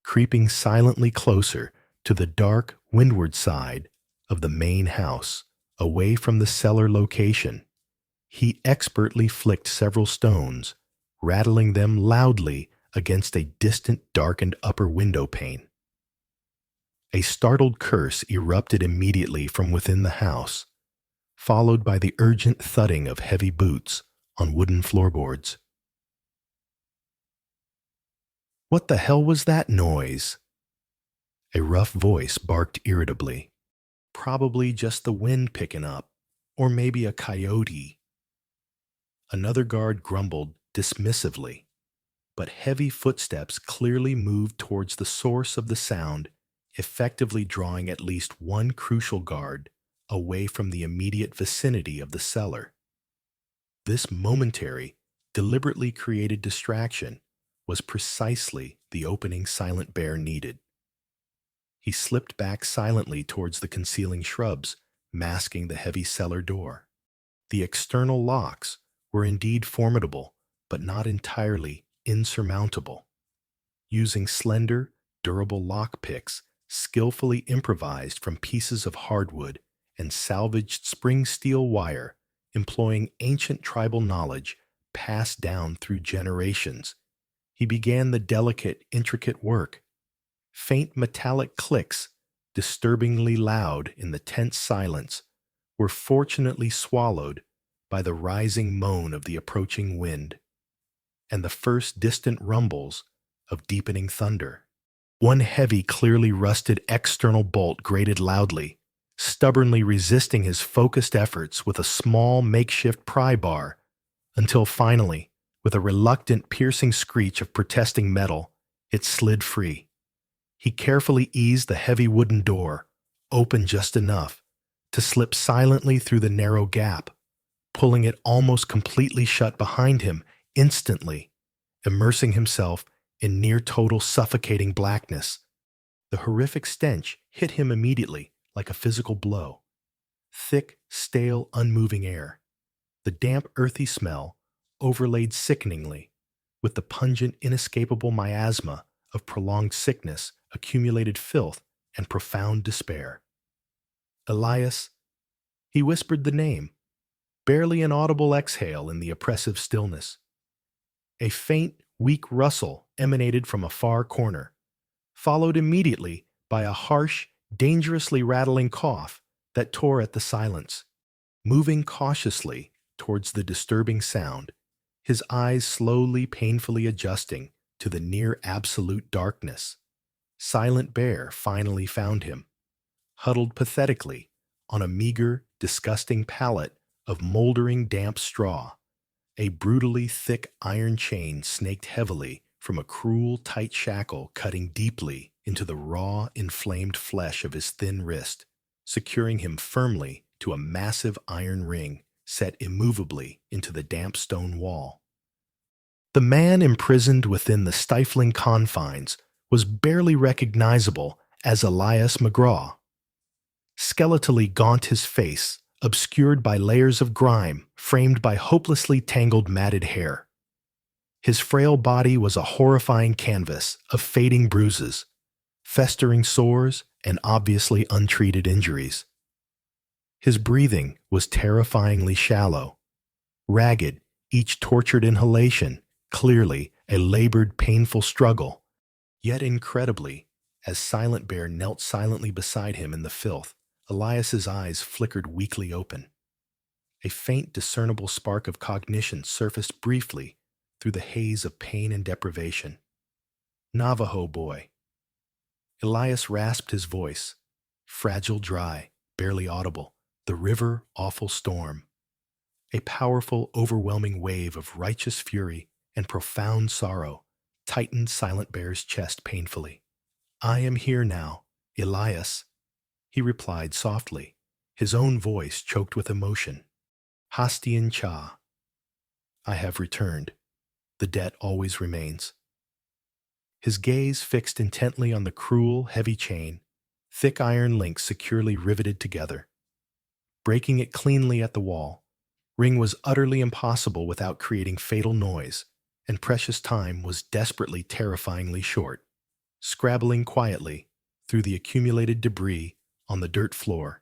Creeping silently closer to the dark windward side of the main house, away from the cellar location, he expertly flicked several stones, rattling them loudly against a distant, darkened upper window pane. A startled curse erupted immediately from within the house, followed by the urgent thudding of heavy boots on wooden floorboards. "What the hell was that noise?" A rough voice barked irritably. "Probably just the wind picking up, or maybe a coyote." Another guard grumbled dismissively, but heavy footsteps clearly moved towards the source of the sound, effectively drawing at least one crucial guard away from the immediate vicinity of the cellar. This momentary, deliberately created distraction was precisely the opening Silent Bear needed. He slipped back silently towards the concealing shrubs, masking the heavy cellar door. The external locks were indeed formidable, but not entirely insurmountable. Using slender, durable lockpicks skillfully improvised from pieces of hardwood and salvaged spring steel wire, employing ancient tribal knowledge, passed down through generations, he began the delicate, intricate work. Faint metallic clicks, disturbingly loud in the tense silence, were fortunately swallowed by the rising moan of the approaching wind and the first distant rumbles of deepening thunder. One heavy, clearly rusted external bolt grated loudly, stubbornly resisting his focused efforts with a small makeshift pry bar, until finally, with a reluctant, piercing screech of protesting metal, it slid free. He carefully eased the heavy wooden door, open just enough to slip silently through the narrow gap, pulling it almost completely shut behind him instantly, immersing himself in near-total suffocating blackness. The horrific stench hit him immediately like a physical blow. Thick, stale, unmoving air. The damp, earthy smell overlaid sickeningly with the pungent, inescapable miasma of prolonged sickness, accumulated filth, and profound despair. Elias, he whispered the name, barely an audible exhale in the oppressive stillness. A faint, weak rustle emanated from a far corner, followed immediately by a harsh, dangerously rattling cough that tore at the silence. Moving cautiously towards the disturbing sound, his eyes slowly, painfully adjusting to the near-absolute darkness, Silent Bear finally found him, huddled pathetically on a meager, disgusting pallet of moldering damp straw. A brutally thick iron chain snaked heavily from a cruel, tight shackle cutting deeply into the raw, inflamed flesh of his thin wrist, securing him firmly to a massive iron ring set immovably into the damp stone wall. The man imprisoned within the stifling confines was barely recognizable as Elias McGraw. Skeletally gaunt his face, obscured by layers of grime framed by hopelessly tangled matted hair. His frail body was a horrifying canvas of fading bruises, festering sores, and obviously untreated injuries. His breathing was terrifyingly shallow, ragged, each tortured inhalation clearly a labored, painful struggle. Yet incredibly, as Silent Bear knelt silently beside him in the filth, Elias's eyes flickered weakly open. A faint, discernible spark of cognition surfaced briefly through the haze of pain and deprivation. Navajo boy. Elias rasped his voice, fragile, dry, barely audible. The river, awful storm. A powerful, overwhelming wave of righteous fury and profound sorrow tightened Silent Bear's chest painfully. I am here now, Elias, he replied softly, his own voice choked with emotion. Hastian Cha. I have returned. The debt always remains. His gaze fixed intently on the cruel, heavy chain, thick iron links securely riveted together. Breaking it cleanly at the wall, ring was utterly impossible without creating fatal noise, and precious time was desperately, terrifyingly short. Scrabbling quietly through the accumulated debris on the dirt floor,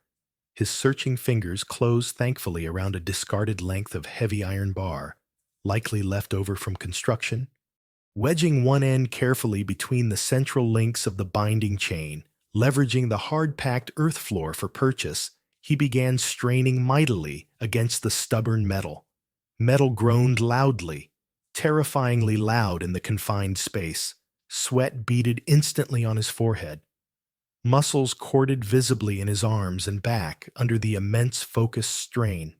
his searching fingers closed thankfully around a discarded length of heavy iron bar, likely left over from construction. Wedging one end carefully between the central links of the binding chain, leveraging the hard-packed earth floor for purchase, he began straining mightily against the stubborn metal. Metal groaned loudly, terrifyingly loud in the confined space. Sweat beaded instantly on his forehead. Muscles corded visibly in his arms and back under the immense focused strain.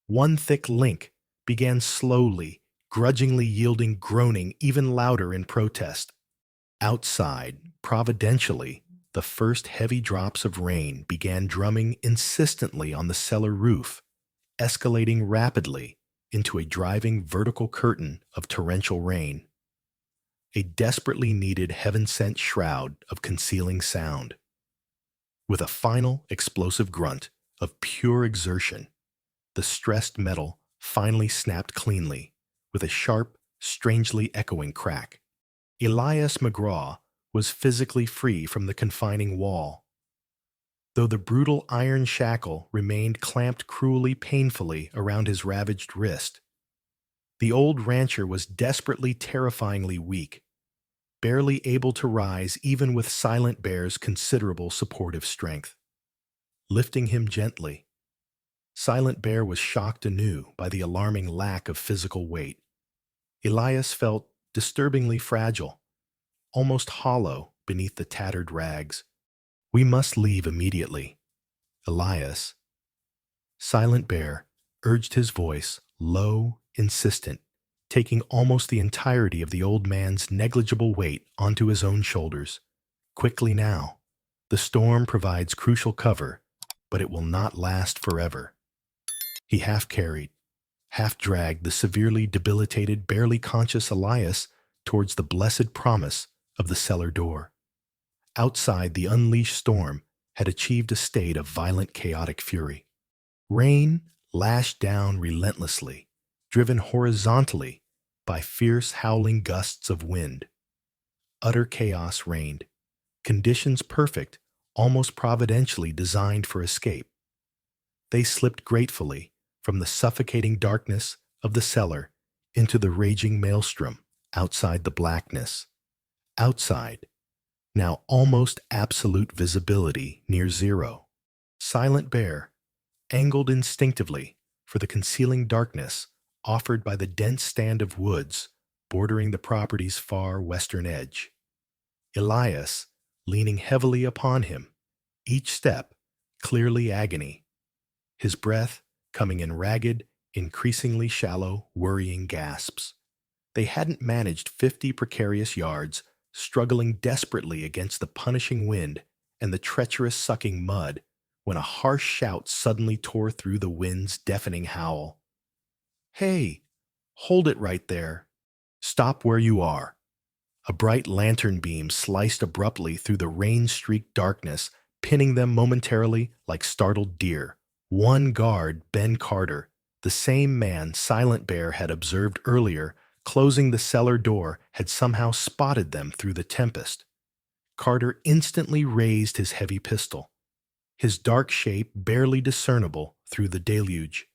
One thick link began slowly, grudgingly yielding groaning even louder in protest. Outside, providentially, the first heavy drops of rain began drumming insistently on the cellar roof, escalating rapidly into a driving vertical curtain of torrential rain. A desperately needed heaven-sent shroud of concealing sound. With a final explosive grunt of pure exertion, the stressed metal finally snapped cleanly, with a sharp, strangely echoing crack. Elias McGraw was physically free from the confining wall, though the brutal iron shackle remained clamped cruelly, painfully around his ravaged wrist. The old rancher was desperately, terrifyingly weak, barely able to rise even with Silent Bear's considerable supportive strength. Lifting him gently, Silent Bear was shocked anew by the alarming lack of physical weight. Elias felt disturbingly fragile, almost hollow beneath the tattered rags. "We must leave immediately, Elias." Silent Bear urged, his voice low, insistent, taking almost the entirety of the old man's negligible weight onto his own shoulders. "Quickly now. The storm provides crucial cover, but it will not last forever." He half carried, half dragged the severely debilitated, barely conscious Elias towards the blessed promise of the cellar door. Outside, the unleashed storm had achieved a state of violent, chaotic fury. Rain lashed down relentlessly, driven horizontally by fierce, howling gusts of wind. Utter chaos reigned, conditions perfect, almost providentially designed for escape. They slipped gratefully from the suffocating darkness of the cellar into the raging maelstrom outside. The blackness. Outside, now almost absolute visibility near zero. Silent Bear angled instinctively for the concealing darkness offered by the dense stand of woods bordering the property's far western edge. Elias leaning heavily upon him, each step clearly agony, his breath coming in ragged, increasingly shallow, worrying gasps. They hadn't managed 50 precarious yards, struggling desperately against the punishing wind and the treacherous sucking mud, when a harsh shout suddenly tore through the wind's deafening howl. "Hey, hold it right there. Stop where you are." A bright lantern beam sliced abruptly through the rain-streaked darkness, pinning them momentarily like startled deer. One guard, Ben Carter, the same man Silent Bear had observed earlier, closing the cellar door, had somehow spotted them through the tempest. Carter instantly raised his heavy pistol, his dark shape barely discernible through the deluge.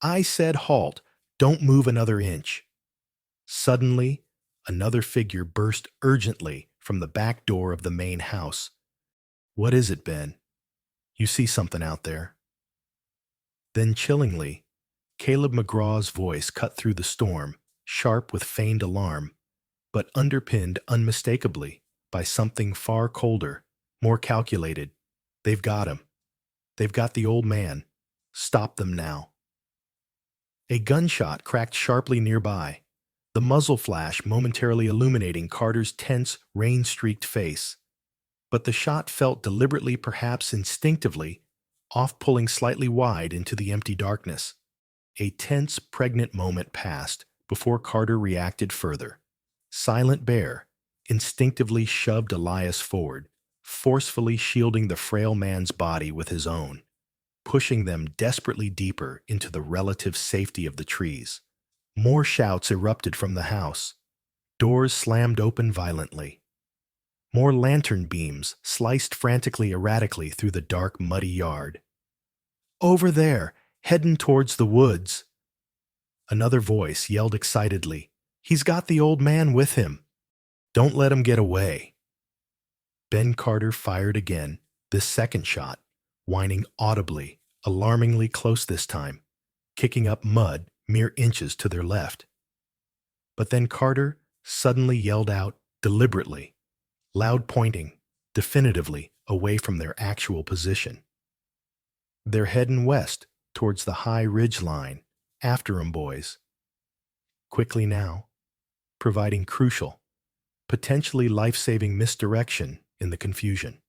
"I said halt. Don't move another inch." Suddenly, another figure burst urgently from the back door of the main house. "What is it, Ben? You see something out there?" Then chillingly, Caleb McGraw's voice cut through the storm, sharp with feigned alarm, but underpinned unmistakably by something far colder, more calculated. "They've got him. They've got the old man. Stop them now." A gunshot cracked sharply nearby, the muzzle flash momentarily illuminating Carter's tense, rain-streaked face. But the shot felt deliberately, perhaps instinctively, off, pulling slightly wide into the empty darkness. A tense, pregnant moment passed before Carter reacted further. Silent Bear instinctively shoved Elias forward, forcefully shielding the frail man's body with his own, pushing them desperately deeper into the relative safety of the trees. More shouts erupted from the house. Doors slammed open violently. More lantern beams sliced frantically, erratically through the dark, muddy yard. "Over there, heading towards the woods." Another voice yelled excitedly, "He's got the old man with him. Don't let him get away." Ben Carter fired again, this second shot, whining audibly, alarmingly close this time, kicking up mud mere inches to their left. But then Carter suddenly yelled out, deliberately, loud, pointing definitively away from their actual position. "They're heading west towards the high ridge line. After 'em, boys." Quickly now, providing crucial, potentially life-saving misdirection in the confusion.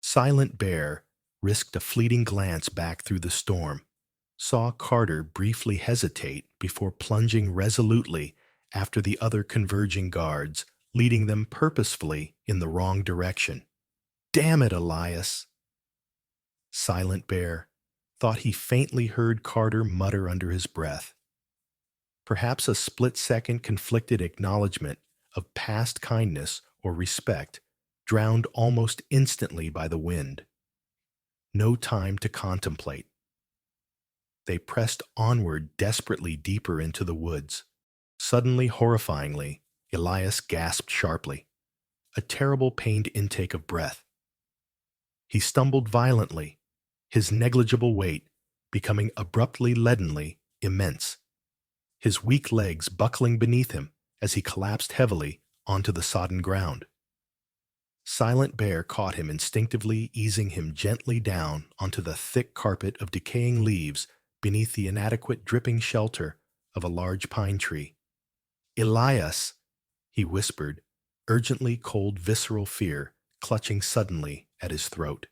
Silent Bear risked a fleeting glance back through the storm, saw Carter briefly hesitate before plunging resolutely after the other converging guards, leading them purposefully in the wrong direction. "Damn it, Elias!" Silent Bear thought he faintly heard Carter mutter under his breath. Perhaps a split-second conflicted acknowledgement of past kindness or respect, drowned almost instantly by the wind. No time to contemplate. They pressed onward desperately deeper into the woods, Suddenly, horrifyingly, Elias gasped sharply, a terrible pained intake of breath. He stumbled violently, his negligible weight becoming abruptly leadenly immense, his weak legs buckling beneath him as he collapsed heavily onto the sodden ground. Silent Bear caught him instinctively, easing him gently down onto the thick carpet of decaying leaves beneath the inadequate dripping shelter of a large pine tree. "Elias," he whispered, urgently, cold visceral fear clutching suddenly at his throat.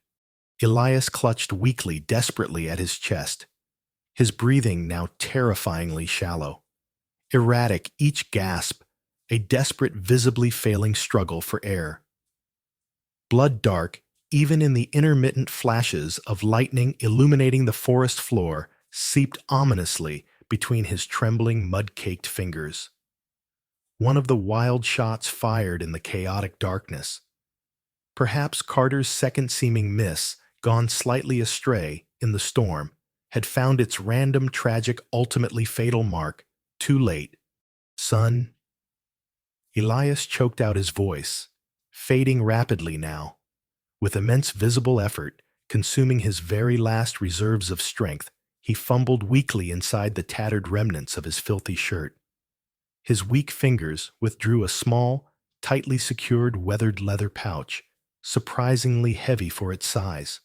Elias clutched weakly, desperately at his chest, his breathing now terrifyingly shallow, erratic, each gasp a desperate, visibly failing struggle for air. Blood dark, even in the intermittent flashes of lightning illuminating the forest floor, seeped ominously between his trembling, mud-caked fingers. One of the wild shots fired in the chaotic darkness. Perhaps Carter's second-seeming miss, gone slightly astray in the storm, had found its random, tragic, ultimately fatal mark too late. "Son." Elias choked out his voice, fading rapidly now. With immense visible effort, consuming his very last reserves of strength, he fumbled weakly inside the tattered remnants of his filthy shirt. His weak fingers withdrew a small, tightly secured weathered leather pouch, surprisingly heavy for its size.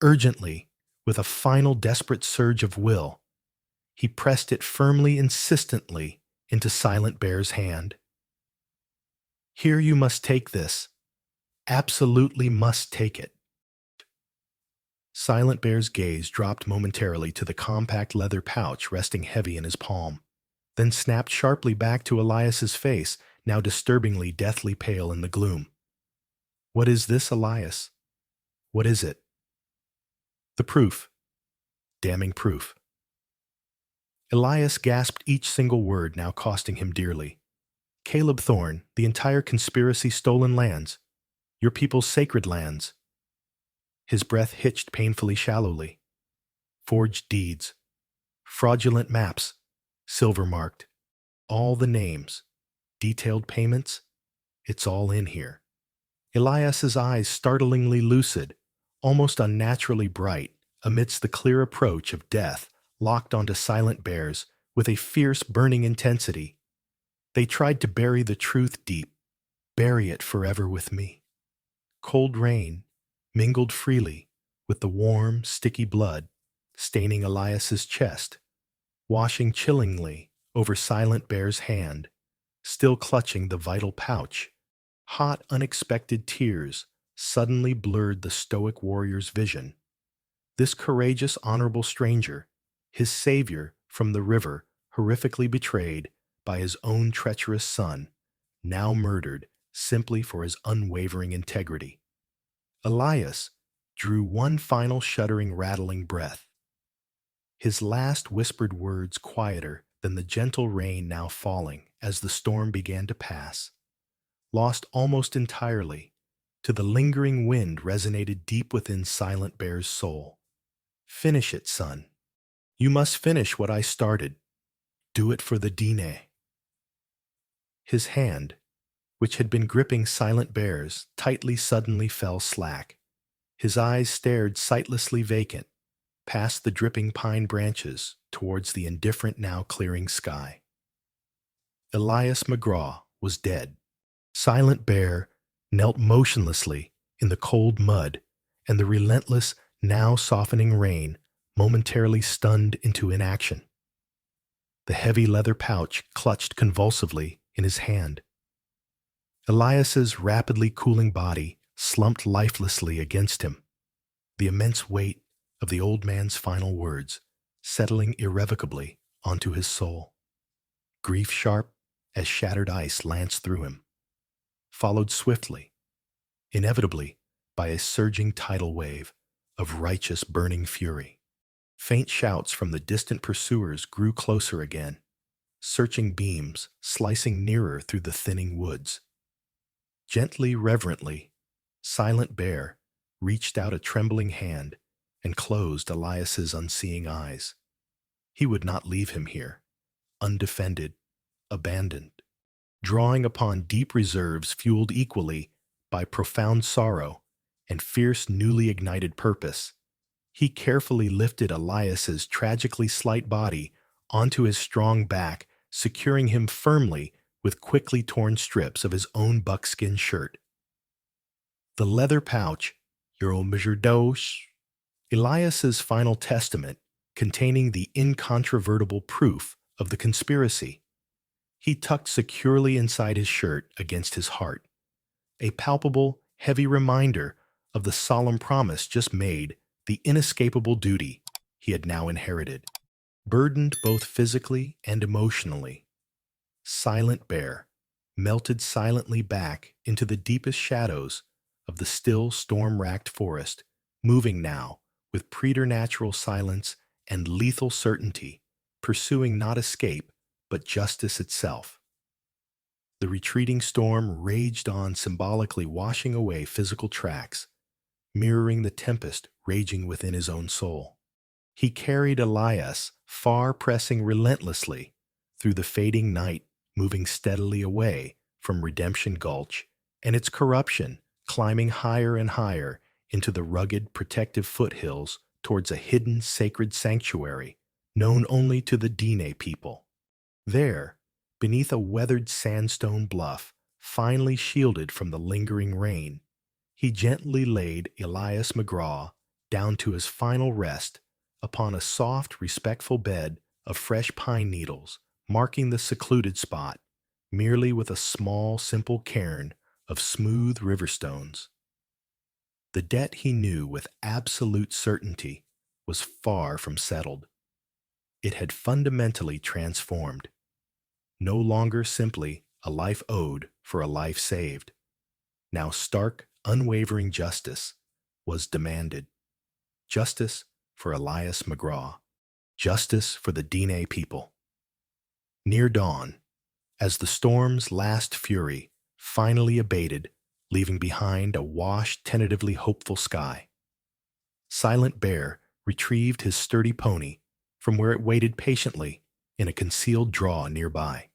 Urgently, with a final desperate surge of will, he pressed it firmly, insistently, into Silent Bear's hand. "Here, you must take this. Absolutely must take it." Silent Bear's gaze dropped momentarily to the compact leather pouch resting heavy in his palm, then snapped sharply back to Elias's face, now disturbingly deathly pale in the gloom. "What is this, Elias? What is it?" "The proof. Damning proof." Elias gasped each single word, now costing him dearly. "Caleb Thorne, the entire conspiracy, stolen lands. Your people's sacred lands." His breath hitched painfully shallowly. "Forged deeds. Fraudulent maps. Silver-marked. All the names. Detailed payments. It's all in here." Elias's eyes startlingly lucid, almost unnaturally bright, amidst the clear approach of death, locked onto Silent Bear's with a fierce, burning intensity. They tried to bury the truth deep, bury it forever with me. Cold rain mingled freely with the warm, sticky blood, staining Elias's chest, washing chillingly over Silent Bear's hand, still clutching the vital pouch. Hot, unexpected tears suddenly blurred the stoic warrior's vision. This courageous, honorable stranger, his savior from the river, horrifically betrayed by his own treacherous son, now murdered simply for his unwavering integrity. Elias drew one final shuddering, rattling breath, his last whispered words quieter than the gentle rain now falling as the storm began to pass, lost almost entirely to the lingering wind resonated deep within Silent Bear's soul. "Finish it, son. You must finish what I started. Do it for the Dine." His hand, which had been gripping Silent Bear's, tightly suddenly fell slack. His eyes stared sightlessly vacant, past the dripping pine branches towards the indifferent, now clearing sky. Elias McGraw was dead. Silent Bear knelt motionlessly in the cold mud, and the relentless, now softening rain momentarily stunned into inaction. The heavy leather pouch clutched convulsively in his hand. Elias's rapidly cooling body slumped lifelessly against him, the immense weight of the old man's final words settling irrevocably onto his soul. Grief sharp as shattered ice lanced through him, followed swiftly, inevitably, by a surging tidal wave of righteous burning fury. Faint shouts from the distant pursuers grew closer again, searching beams slicing nearer through the thinning woods. Gently, reverently, Silent Bear reached out a trembling hand and closed Elias's unseeing eyes. He would not leave him here, undefended, abandoned. Drawing upon deep reserves fueled equally by profound sorrow and fierce newly ignited purpose, he carefully lifted Elias's tragically slight body onto his strong back, securing him firmly with quickly torn strips of his own buckskin shirt. The leather pouch, Euro measure dos, Elias's final testament containing the incontrovertible proof of the conspiracy. He tucked securely inside his shirt against his heart, a palpable, heavy reminder of the solemn promise just made, the inescapable duty he had now inherited. Burdened both physically and emotionally, Silent Bear melted silently back into the deepest shadows of the still storm-racked forest, moving now with preternatural silence and lethal certainty, pursuing not escape, but justice itself. The retreating storm raged on, symbolically washing away physical tracks, mirroring the tempest raging within his own soul. He carried Elias, far pressing relentlessly through the fading night, moving steadily away from Redemption Gulch and its corruption, climbing higher and higher into the rugged, protective foothills towards a hidden sacred sanctuary known only to the Diné people. There, beneath a weathered sandstone bluff, finely shielded from the lingering rain, he gently laid Elias McGraw down to his final rest upon a soft, respectful bed of fresh pine needles, marking the secluded spot merely with a small, simple cairn of smooth river stones. The debt, he knew with absolute certainty, was far from settled. It had fundamentally transformed. No longer simply a life owed for a life saved. Now stark, unwavering justice was demanded. Justice for Elias McGraw. Justice for the Diné people. Near dawn, as the storm's last fury finally abated, leaving behind a washed, tentatively hopeful sky, Silent Bear retrieved his sturdy pony from where it waited patiently in a concealed draw nearby.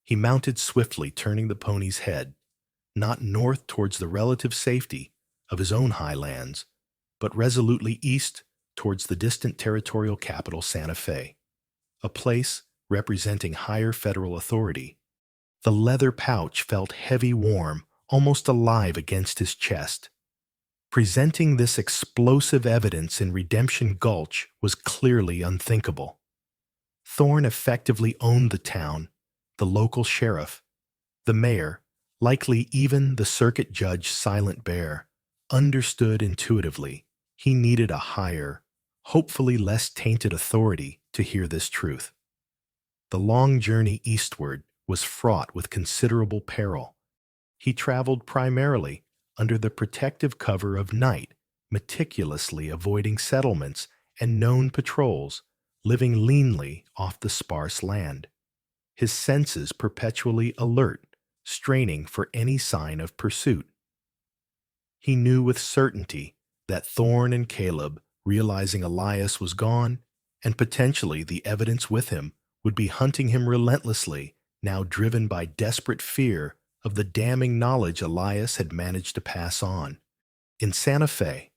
He mounted swiftly, turning the pony's head, not north towards the relative safety of his own highlands, but resolutely east towards the distant territorial capital Santa Fe, a place representing higher federal authority. The leather pouch felt heavy, warm, almost alive against his chest. Presenting this explosive evidence in Redemption Gulch was clearly unthinkable. Thorne effectively owned the town, the local sheriff, the mayor, likely even the circuit judge. Silent Bear understood intuitively he needed a higher, hopefully less tainted authority to hear this truth. The long journey eastward was fraught with considerable peril. He traveled primarily under the protective cover of night, meticulously avoiding settlements and known patrols, living leanly off the sparse land, his senses perpetually alert, straining for any sign of pursuit. He knew with certainty that Thorne and Caleb, realizing Elias was gone, and potentially the evidence with him, would be hunting him relentlessly, now driven by desperate fear of the damning knowledge Elias had managed to pass on. In Santa Fe,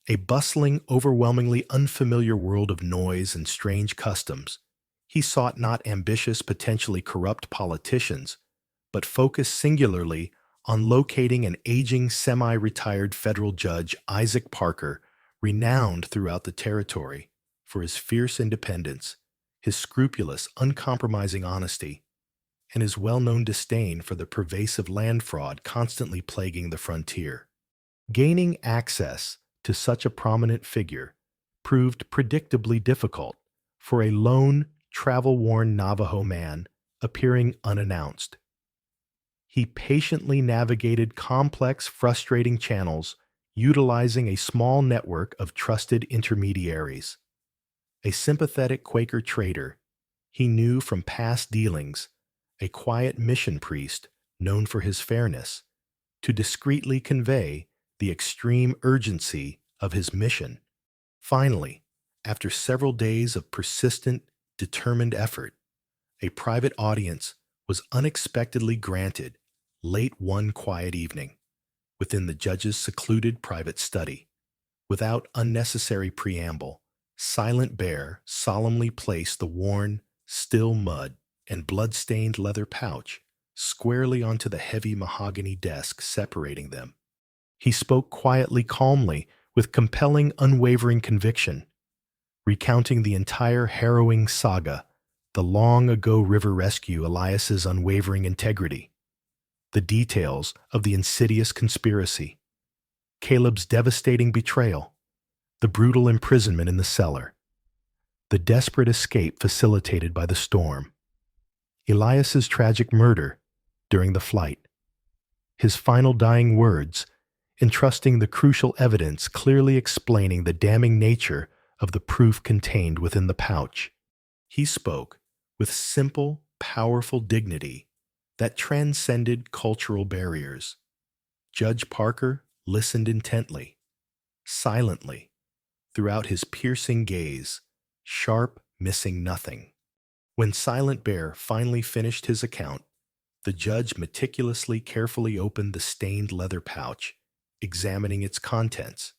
a bustling, overwhelmingly unfamiliar world of noise and strange customs, he sought not ambitious, potentially corrupt politicians, but focused singularly on locating an aging, semi-retired federal judge, Isaac Parker, renowned throughout the territory for his fierce independence, his scrupulous, uncompromising honesty, and his well-known disdain for the pervasive land fraud constantly plaguing the frontier. Gaining access to such a prominent figure proved predictably difficult for a lone, travel-worn Navajo man appearing unannounced. He patiently navigated complex, frustrating channels, utilizing a small network of trusted intermediaries. A sympathetic Quaker trader, he knew from past dealings, a quiet mission priest known for his fairness, to discreetly convey the extreme urgency of his mission. Finally, after several days of persistent, determined effort, A private audience was unexpectedly granted late one quiet evening within the judge's secluded private study. Without unnecessary preamble, Silent Bear solemnly placed the worn, still mud and blood-stained leather pouch squarely onto the heavy mahogany desk separating them. He spoke quietly, calmly, with compelling, unwavering conviction, recounting the entire harrowing saga, the long-ago river rescue, Elias's unwavering integrity, the details of the insidious conspiracy, Caleb's devastating betrayal, the brutal imprisonment in the cellar, the desperate escape facilitated by the storm, Elias's tragic murder during the flight, his final dying words, entrusting the crucial evidence, clearly explaining the damning nature of the proof contained within the pouch. He spoke with simple, powerful dignity that transcended cultural barriers. Judge Parker listened intently, silently, throughout his piercing gaze, sharp, missing nothing. When Silent Bear finally finished his account, the judge meticulously, carefully opened the stained leather pouch, examining its contents.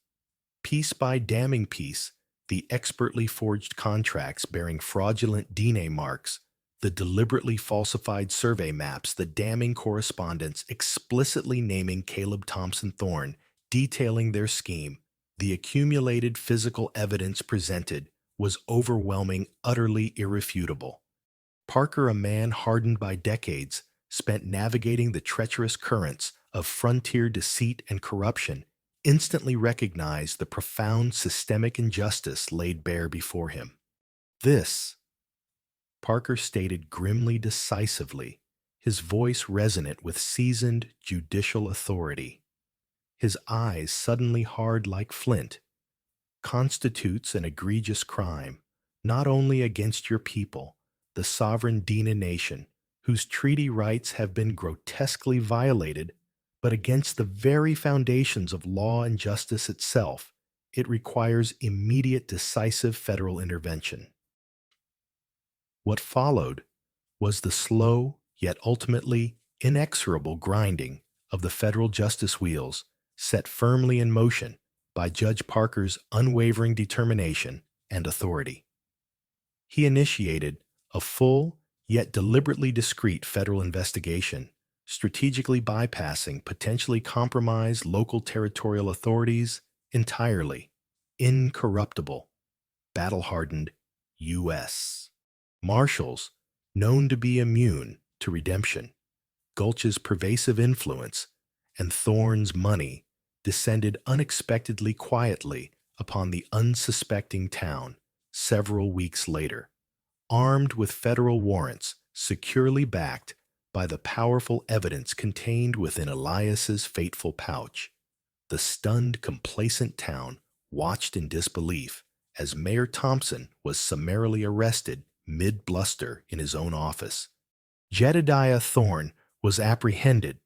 Piece by damning piece, the expertly forged contracts bearing fraudulent DNA marks, the deliberately falsified survey maps, the damning correspondence explicitly naming Caleb Thompson Thorne, detailing their scheme, the accumulated physical evidence presented was overwhelming, utterly irrefutable. Parker, a man hardened by decades, spent navigating the treacherous currents of frontier deceit and corruption, instantly recognized the profound systemic injustice laid bare before him. This, Parker stated grimly, decisively, his voice resonant with seasoned judicial authority, his eyes suddenly hard like flint, constitutes an egregious crime, not only against your people, the sovereign Dina nation, whose treaty rights have been grotesquely violated, but against the very foundations of law and justice itself. It requires immediate, decisive federal intervention. What followed was the slow, yet ultimately inexorable grinding of the federal justice wheels set firmly in motion by Judge Parker's unwavering determination and authority. He initiated a full, yet deliberately discreet federal investigation, strategically bypassing potentially compromised local territorial authorities entirely. Incorruptible, battle-hardened U.S. Marshals, known to be immune to redemption, Gulch's pervasive influence, and Thorne's money descended unexpectedly quietly upon the unsuspecting town several weeks later, armed with federal warrants securely backed by the powerful evidence contained within Elias's fateful pouch. The stunned, complacent town watched in disbelief as Mayor Thompson was summarily arrested mid-bluster in his own office. Jedediah Thorne was apprehended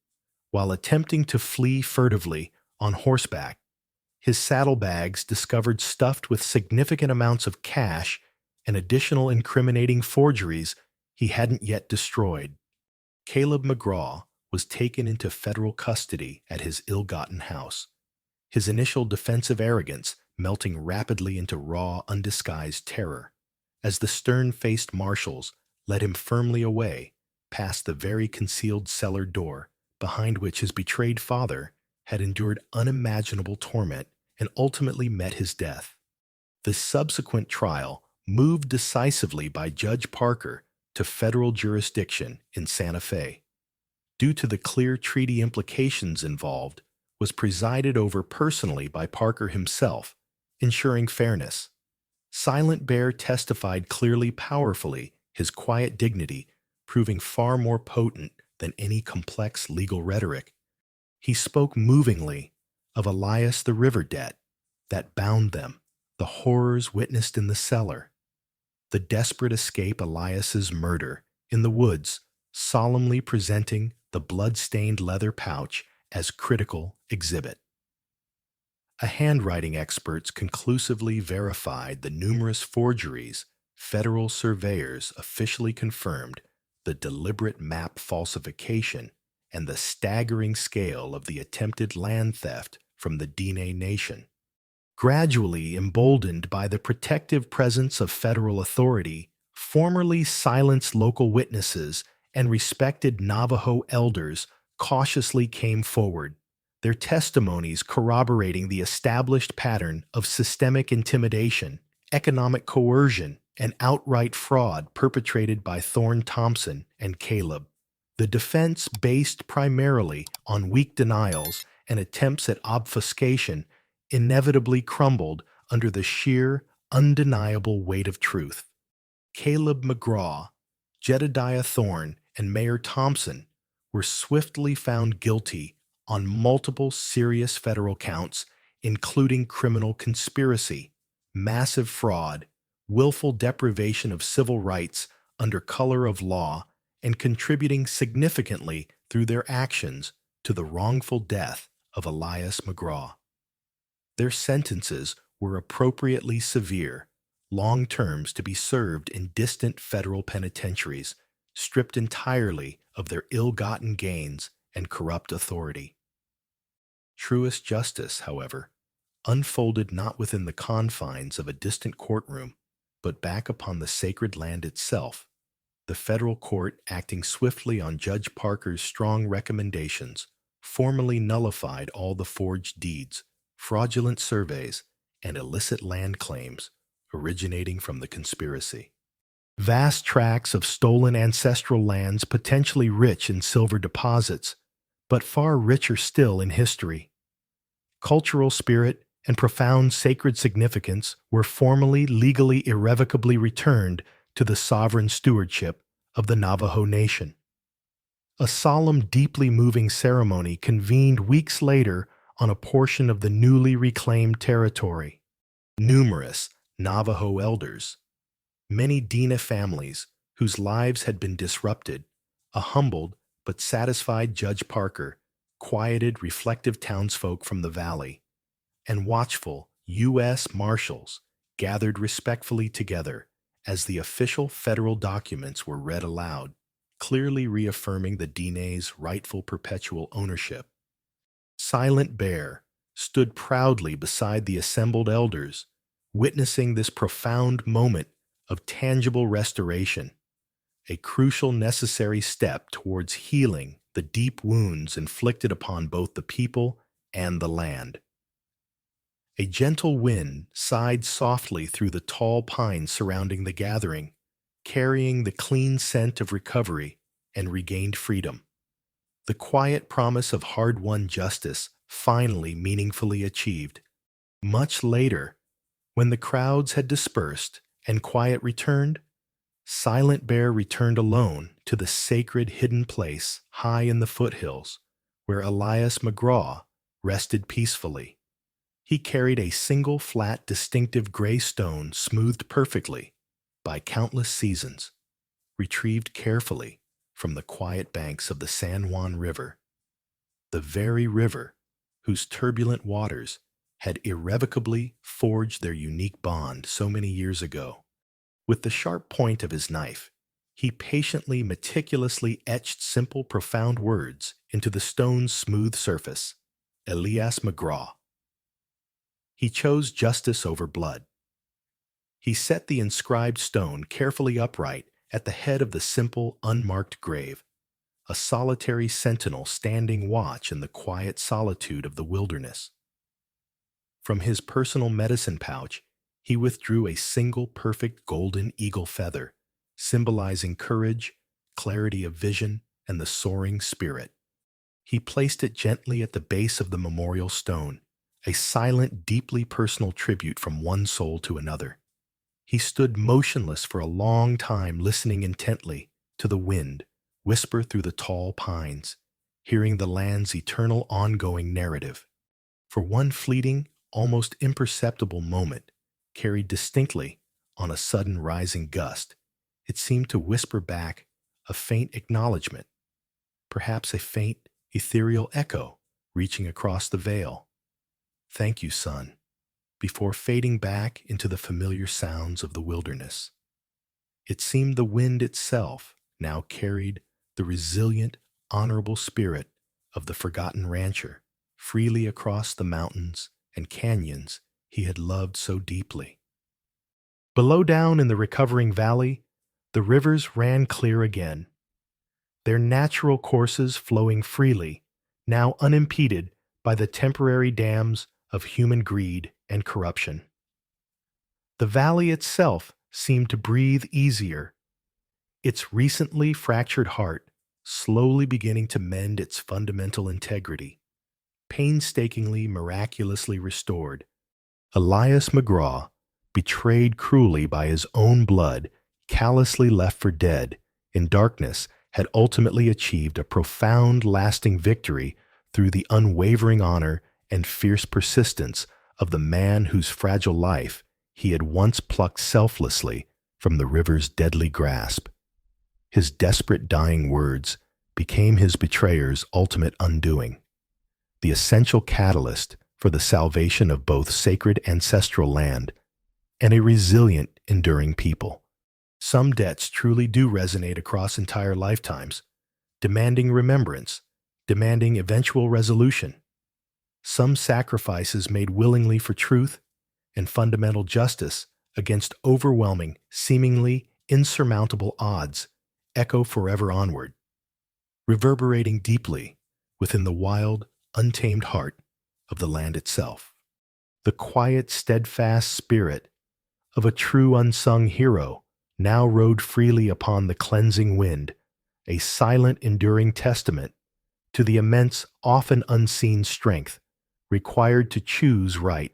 while attempting to flee furtively on horseback, his saddlebags discovered stuffed with significant amounts of cash and additional incriminating forgeries he hadn't yet destroyed. Caleb McGraw was taken into federal custody at his ill-gotten house, his initial defensive arrogance melting rapidly into raw, undisguised terror, as the stern-faced marshals led him firmly away past the very concealed cellar door behind which his betrayed father had endured unimaginable torment and ultimately met his death. The subsequent trial moved decisively by Judge Parker to federal jurisdiction in Santa Fe. Due to the clear treaty implications involved, was presided over personally by Parker himself, ensuring fairness. Silent Bear testified clearly, powerfully, his quiet dignity proving far more potent than any complex legal rhetoric. He spoke movingly of Elias the river debt that bound them, the horrors witnessed in the cellar, the desperate escape, Elias's murder in the woods, solemnly presenting the blood-stained leather pouch as critical exhibit. Handwriting experts conclusively verified the numerous forgeries federal surveyors officially confirmed the deliberate map falsification and the staggering scale of the attempted land theft from the Diné Nation. Gradually emboldened by the protective presence of federal authority, formerly silenced local witnesses and respected Navajo elders cautiously came forward, their testimonies corroborating the established pattern of systemic intimidation, economic coercion, and outright fraud perpetrated by Thorne Thompson and Caleb. The defense, based primarily on weak denials and attempts at obfuscation, inevitably crumbled under the sheer, undeniable weight of truth. Caleb McGraw, Jedediah Thorne, and Mayor Thompson were swiftly found guilty on multiple serious federal counts, including criminal conspiracy, massive fraud, willful deprivation of civil rights under color of law, and contributing significantly through their actions to the wrongful death of Elias McGraw. Their sentences were appropriately severe, long terms to be served in distant federal penitentiaries, stripped entirely of their ill-gotten gains and corrupt authority. Truest justice, however, unfolded not within the confines of a distant courtroom, but back upon the sacred land itself, the federal court, acting swiftly on Judge Parker's strong recommendations, formally nullified all the forged deeds, fraudulent surveys, and illicit land claims originating from the conspiracy. Vast tracts of stolen ancestral lands, potentially rich in silver deposits, but far richer still in history, cultural spirit, and profound sacred significance were formally, legally, irrevocably returned to the sovereign stewardship of the Navajo Nation. A solemn, deeply moving ceremony convened weeks later on a portion of the newly reclaimed territory. Numerous Navajo elders, many Diné families whose lives had been disrupted, a humbled but satisfied Judge Parker, quieted reflective townsfolk from the valley, and watchful U.S. Marshals gathered respectfully together as the official federal documents were read aloud, clearly reaffirming the Diné's rightful perpetual ownership. Silent Bear stood proudly beside the assembled elders, witnessing this profound moment of tangible restoration, a crucial necessary step towards healing the deep wounds inflicted upon both the people and the land. A gentle wind sighed softly through the tall pines surrounding the gathering, carrying the clean scent of recovery and regained freedom. The quiet promise of hard-won justice finally meaningfully achieved. Much later, when the crowds had dispersed and quiet returned, Silent Bear returned alone to the sacred hidden place high in the foothills, where Elias McGraw rested peacefully. He carried a single flat, distinctive gray stone smoothed perfectly by countless seasons, retrieved carefully from the quiet banks of the San Juan River, the very river whose turbulent waters had irrevocably forged their unique bond so many years ago. With the sharp point of his knife, he patiently, meticulously etched simple, profound words into the stone's smooth surface. Elias McGraw. He chose justice over blood. He set the inscribed stone carefully upright at the head of the simple, unmarked grave, a solitary sentinel standing watch in the quiet solitude of the wilderness. From his personal medicine pouch, he withdrew a single perfect golden eagle feather, symbolizing courage, clarity of vision, and the soaring spirit. He placed it gently at the base of the memorial stone, a silent, deeply personal tribute from one soul to another. He stood motionless for a long time, listening intently to the wind whisper through the tall pines, hearing the land's eternal ongoing narrative. For one fleeting, almost imperceptible moment, carried distinctly on a sudden rising gust, it seemed to whisper back a faint acknowledgement, perhaps a faint, ethereal echo reaching across the veil. "Thank you, son," before fading back into the familiar sounds of the wilderness. It seemed the wind itself now carried the resilient, honorable spirit of the forgotten rancher freely across the mountains and canyons he had loved so deeply. Below down in the recovering valley, the rivers ran clear again, their natural courses flowing freely, now unimpeded by the temporary dams of human greed and corruption. The valley itself seemed to breathe easier, its recently fractured heart slowly beginning to mend its fundamental integrity, painstakingly, miraculously restored. Elias McGraw, betrayed cruelly by his own blood, callously left for dead in darkness, had ultimately achieved a profound, lasting victory through the unwavering honor and fierce persistence of the man whose fragile life he had once plucked selflessly from the river's deadly grasp. His desperate dying words became his betrayer's ultimate undoing, the essential catalyst for the salvation of both sacred ancestral land and a resilient, enduring people. Some debts truly do resonate across entire lifetimes, demanding remembrance, demanding eventual resolution. Some sacrifices made willingly for truth and fundamental justice against overwhelming, seemingly insurmountable odds echo forever onward, reverberating deeply within the wild, untamed heart of the land itself. The quiet, steadfast spirit of a true unsung hero now rode freely upon the cleansing wind, a silent, enduring testament to the immense, often unseen strength required to choose right,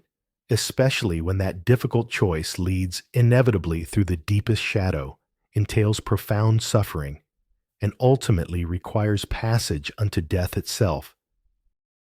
especially when that difficult choice leads inevitably through the deepest shadow, entails profound suffering, and ultimately requires passage unto death itself.